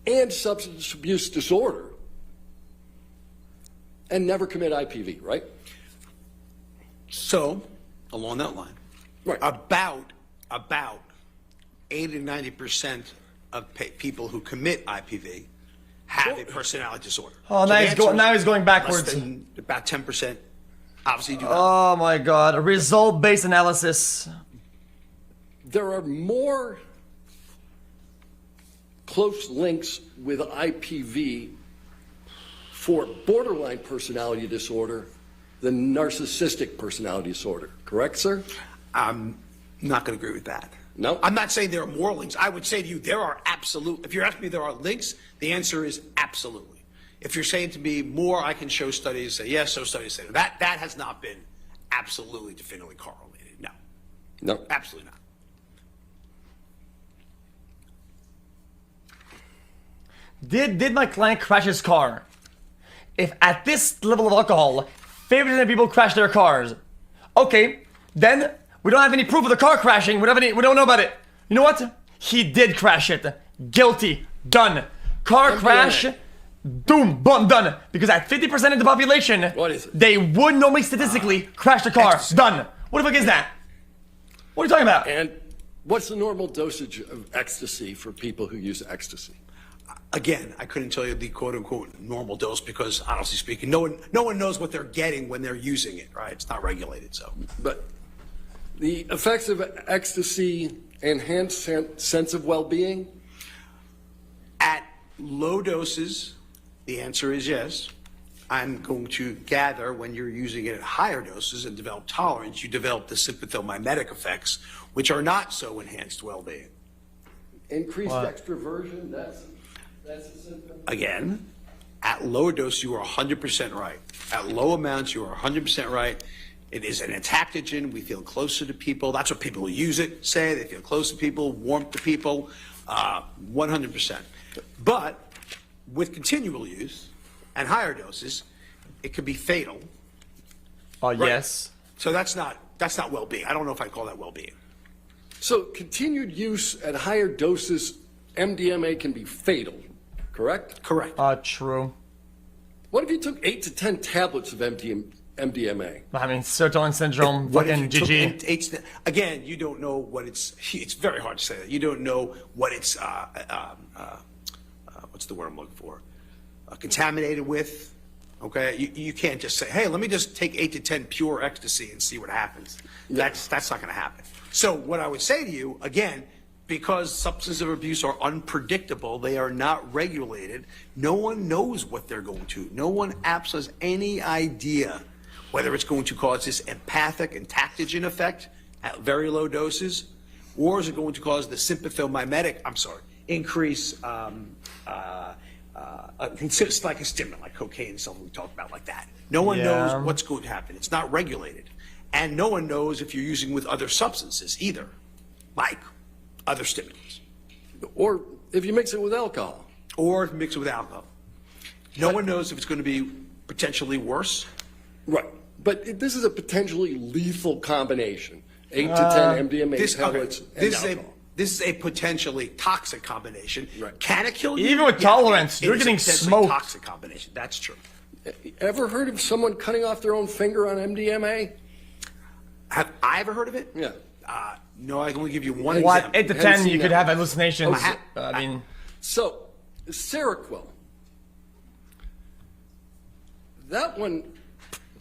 and substance abuse disorder and never commit IPV, right? So, along that line, Right. about 80 to 90% of people who commit IPV have a personality disorder. Oh, So now the he's answer going. is Now he's going less backwards. than about 10% obviously do not. Oh my God! Result-based analysis. There are more close links with IPV for borderline personality disorder than narcissistic personality disorder. Correct, sir? I'm not going to agree with that. No? I'm not saying there are more links. I would say to you, there are absolute. If you're asking me if there are links, the answer is absolutely. If you're saying to me more, I can show studies say yes, so studies say no. That has not been absolutely definitively correlated. No. No. Absolutely not. Did my client crash his car? If at this level of alcohol, 50% of people crash their cars, okay, then we don't have any proof of the car crashing. We don't know about it. You know what? He did crash it. Guilty. Done. Car crash. Boom. Boom. Done. Because at 50% of the population, What is it? they would normally statistically crash the car. xQc. Done. What the fuck is that? What are you talking about? And what's the normal dosage of ecstasy for people who use ecstasy? Again, I couldn't tell you the quote-unquote normal dose because, honestly speaking, no one knows what they're getting when they're using it, right? It's not regulated, so. But the effects of ecstasy enhance sense of well-being? At low doses, the answer is yes. I'm going to gather when you're using it at higher doses and develop tolerance, you develop the sympathomimetic effects, which are not so enhanced well-being. Increased extroversion, that's a symptom? Again, at low dose, you are 100% right. At low amounts, you are 100% right. It is an entactogen. We feel closer to people. That's what people who use it say. They feel close to people, warmth to people, 100%. But with continual use and higher doses, it could be fatal. Yes. So that's not well-being. I don't know if I'd call that well-being. So continued use at higher doses, MDMA can be fatal, correct? Correct. True. What if you took 8 to 10 tablets of MDMA? I mean, Sertolin syndrome, What if fucking you took GG. again, you don't know what it's very hard to say that. You don't know what it's, what's the word I'm looking for? Contaminated with, okay? You can't just say, hey, let me just take 8 to 10 pure ecstasy and see what happens. That's not gonna happen. So what I would say to you, again, because substance abuse are unpredictable, they are not regulated, no one knows what they're going to. No one absolutely has any idea whether it's going to cause this empathic entactogen effect at very low doses, or is it going to cause the increase, it's like a stimulant, like cocaine and something we talked about like that. No one knows what's going to happen. It's not regulated. And no one knows if you're using with other substances either, like other stimulants. Or if you mix it with alcohol. Or mix it with alcohol. No one knows if it's going to be potentially worse. Right. But this is a potentially lethal combination. 8 to 10 MDMA tablets and alcohol. This is a potentially toxic combination. Right. Can it kill you? Even with tolerance, you're getting It is a smoked. toxic combination. That's true. Ever heard of someone cutting off their own finger on MDMA? Have I ever heard of it? Yeah. No, I can only give you one What? example. 8 to Haven't 10, seen you could that. have hallucinations. I mean, So, Seroquel. That one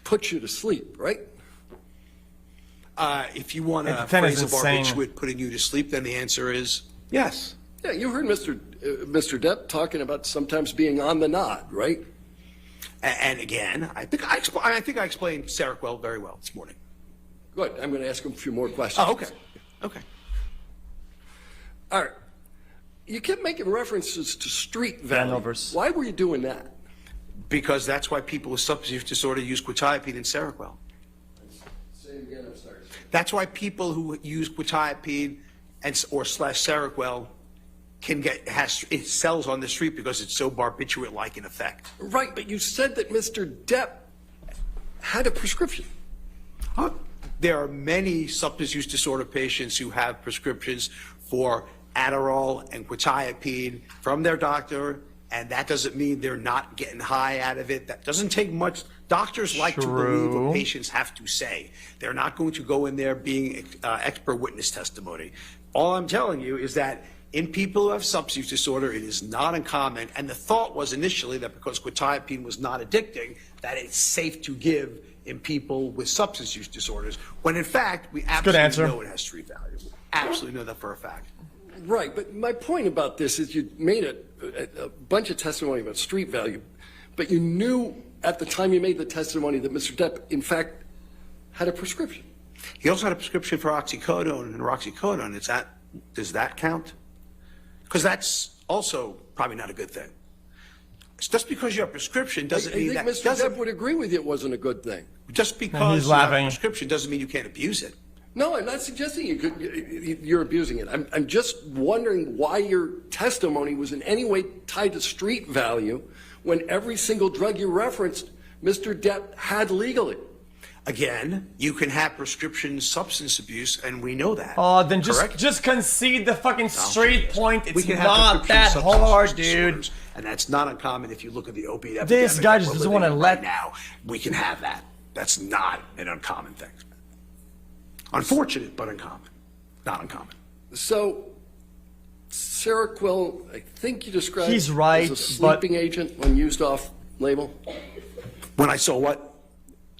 puts you to sleep, right? If you want to 8 to 10 is phrase a insane. barbiturate putting you to sleep, then the answer is yes. Yeah, you heard Mr. Depp talking about sometimes being on the nod, right? And again, I think I explained Seroquel very well this morning. Good. I'm going to ask him a few more questions. Oh, okay. Okay. All right. You kept making references to street value. Turnovers. Why were you doing that? Because that's why people with substance use disorder use quetiapine and Seroquel. Say it again, I'm sorry. That's why people who use quetiapine or Seroquel can it sells on the street because it's so barbiturate-like in effect. Right, but you said that Mr. Depp had a prescription. There are many substance use disorder patients who have prescriptions for Adderall and quetiapine from their doctor, and that doesn't mean they're not getting high out of it. That doesn't take much. Doctors like to believe what patients have to say. They're not going to go in there being expert witness testimony. All I'm telling you is that in people who have substance use disorder, it is not uncommon, and the thought was initially that because quetiapine was not addicting, that it's safe to give in people with substance use disorders, when in fact, we absolutely know it has street value. We absolutely know that for a fact. Right, but my point about this is you made a bunch of testimony about street value, but you knew at the time you made the testimony that Mr. Depp, in fact, had a prescription. He also had a prescription for oxycodone and roxicodone. Does that count? Because that's also probably not a good thing. Just because you have a prescription doesn't mean that. I think Mr. Depp would agree with you it wasn't a good thing. Just because you have a prescription doesn't mean you can't abuse it. No, I'm not suggesting you're abusing it. I'm just wondering why your testimony was in any way tied to street value when every single drug you referenced, Mr. Depp had legally. Again, you can have prescription substance abuse, and we know that. Oh, then just concede the fucking straight point. It's not that hard, dude. And that's not uncommon if you look at the opiate epidemic. This guy just doesn't want to let. Now we can have that. That's not an uncommon thing. Unfortunate, but uncommon. not uncommon. So, Seroquel, I think you described He's right, as a sleeping agent when used off-label. When I saw what?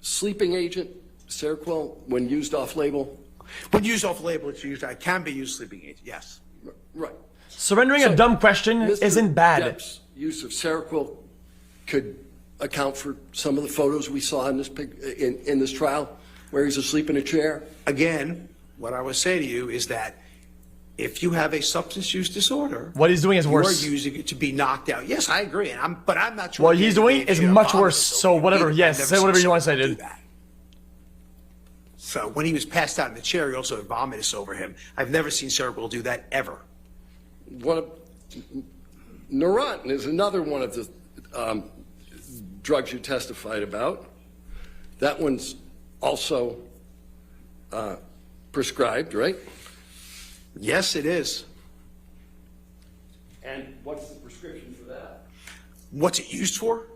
Sleeping agent, Seroquel, when used off-label. When used off-label, it's used. It can be used sleeping agent. Yes. Right. Surrendering a dumb question Mr. isn't bad. Depp's use of Seroquel could account for some of the photos we saw in this in this trial, where he's asleep in a chair. Again, what I would say to you is that if you have a substance use disorder, What he's doing is worse. You are using it to be knocked out. Yes, I agree, but I'm not sure. What he's doing is much worse. So whatever. I've Yes, never say seen whatever you want to say, someone do dude. that. So when he was passed out in the chair, he also had vomitus over him. I've never seen Seroquel do that ever. Neurontin is another one of the drugs you testified about. That one's also prescribed, right? Yes, it is. And what's the prescription for that? What's it used for?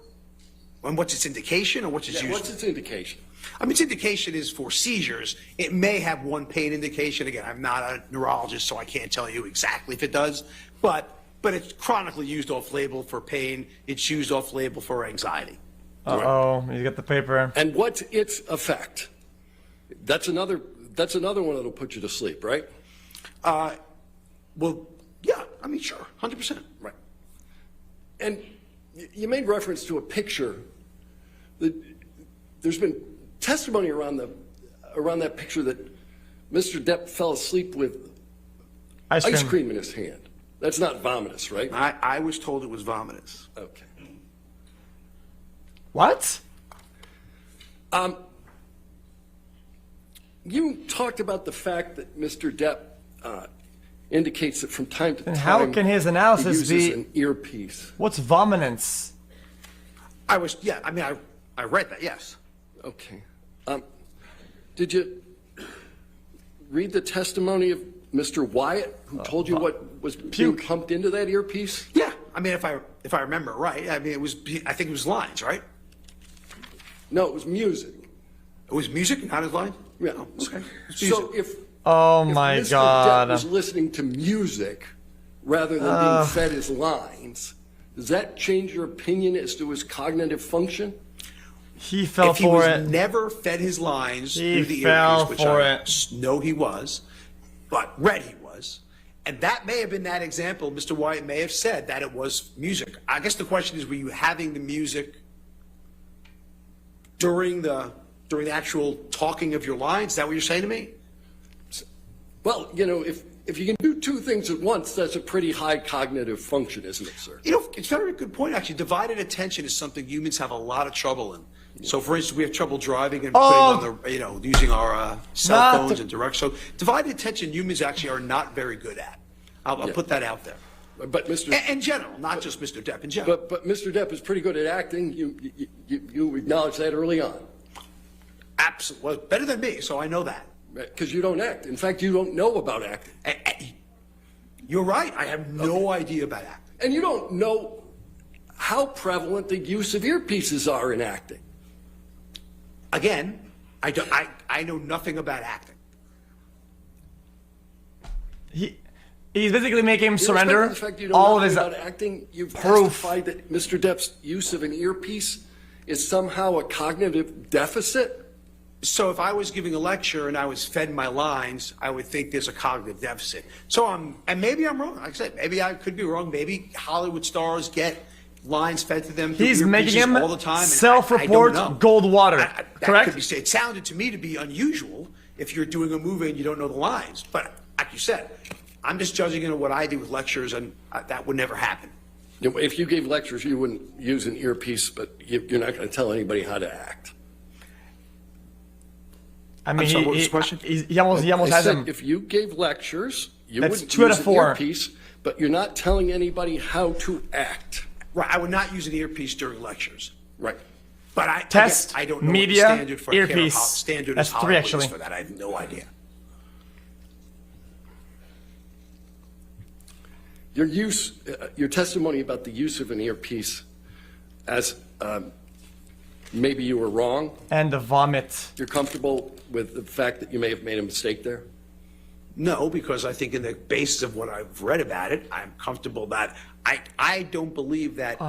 And what's its indication, or what's its Yeah, used what's for? its indication? I mean, its indication is for seizures. It may have one pain indication. Again, I'm not a neurologist, so I can't tell you exactly if it does. But it's chronically used off-label for pain. It's used off-label for anxiety. Uh-oh, you got the paper. And what's its effect? That's another one that'll put you to sleep, right? Well, yeah, I mean, sure, 100%. Right. And you made reference to a picture. There's been testimony around that picture that Mr. Depp fell asleep with ice cream in his hand. That's not vomitous, right? I was told it was vomitous. Okay. What? You talked about the fact that Mr. Depp indicates that from time to time. And how can his analysis he uses be an earpiece? What's vominance? I mean, I read that, yes. Okay. Did you read the testimony of Mr. Wyatt, who told you what was being pumped into that earpiece? Yeah, I mean, if I remember right, I mean, I think it was lines, right? No, it was music. It was music, not his lines? Yeah. Oh, okay. It's So music. Oh if my Mr. God. Depp was listening to music rather than being fed his lines, does that change your opinion as to his cognitive function? He fell if he for was it. never fed his lines He through the fell earpiece, which for I it. know he was, but read he was, and that may have been that example. Mr. Wyatt may have said that it was music. I guess the question is, were you having the music during the actual talking of your lines? Is that what you're saying to me? Well, you know, if you can do two things at once, that's a pretty high cognitive function, isn't it, sir? You know, it's a very good point, actually. Divided attention is something humans have a lot of trouble in. So, for instance, we have trouble driving and putting on the, using our cell phones and direct. So, divided attention, humans actually are not very good at. I'll put that out there. But Mr. In general, not just Mr. Depp, in general. But Mr. Depp is pretty good at acting. You acknowledge that early on. Absolutely. Well, better than me, so I know that. Because you don't act. In fact, you don't know about acting. You're right. I have no idea about acting. And you don't know how prevalent the use of earpieces are in acting. Again, I know nothing about acting. He's basically making him surrender The fact you don't all know of his about acting, you've proof. testified that Mr. Depp's use of an earpiece is somehow a cognitive deficit. So if I was giving a lecture and I was fed my lines, I would think there's a cognitive deficit. So and maybe I'm wrong. Like I said, maybe I could be wrong. Maybe Hollywood stars get lines fed to them through He's making earpieces him all the time. and self-report I don't know. Goldwater. That Correct? Could be, it sounded to me to be unusual if you're doing a movie and you don't know the lines. But like you said, I'm just judging it on what I do with lectures, and that would never happen. You know, if you gave lectures, you wouldn't use an earpiece, but you're not going to tell anybody how to act. I mean, sorry, what was the question? he almost I has said him. if you gave lectures, you That's wouldn't 2 out use of an 4. earpiece, but you're not telling anybody how to act. Right, I would not use an earpiece during lectures. Right. But Test, I don't know media, what the standard for earpiece. Standard That's is 3 Hollywood actually. is for that. I have no idea. Your testimony about the use of an earpiece, as maybe you were wrong. And the vomit. You're comfortable with the fact that you may have made a mistake there? No, because I think in the basis of what I've read about it, I'm comfortable that I don't believe that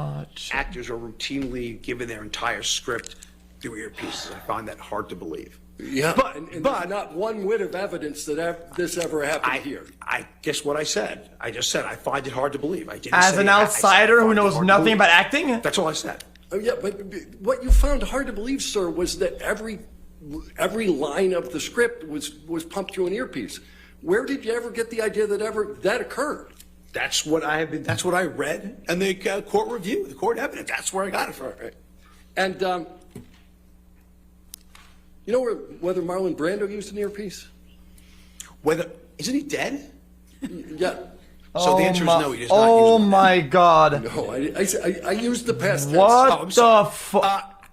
actors are routinely given their entire script through earpieces. I find that hard to believe. Yeah, But- and but- there's not one whit of evidence that this ever happened here. I guess what I said. I just said I find it hard to believe. I didn't As say an I said I outsider who find it knows hard to nothing believe. about acting, That's all I said. Oh, yeah, but what you found hard to believe, sir, was that every line of the script was pumped through an earpiece. Where did you ever get the idea that occurred? That's what I read in the court review, the court evidence. That's where I got it from. Right. And you know whether Marlon Brando used an earpiece? Isn't he dead? Yeah. So the answer is no. He does not oh use one. my god. No, I used the past tense. What I'm the sorry. fuck?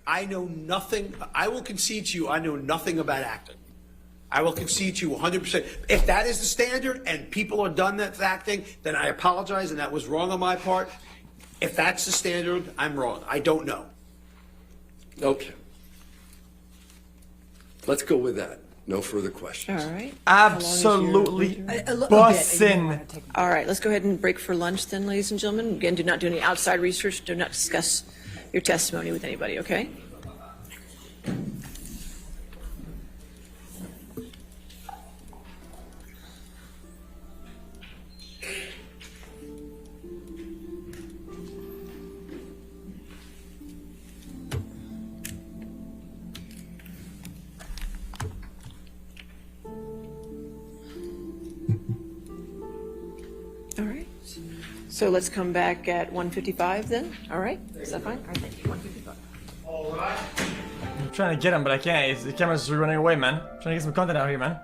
I know nothing. I will concede to you. I know nothing about acting. I will concede to you 100%. If that is the standard and people are done that's acting, then I apologize and that was wrong on my part. If that's the standard, I'm wrong. I don't know. Okay. Let's go with that. No further questions. All right. Absolutely bussin'. All right, let's go ahead and break for lunch then, ladies and gentlemen. Again, do not do any outside research. Do not discuss your testimony with anybody, okay? All right. So let's come back at 1:55 then. All right. Is that fine? All right. Thank you. 1:55. I'm trying to get him, but I can't. The camera's running away, man. I'm trying to get some content out here, man.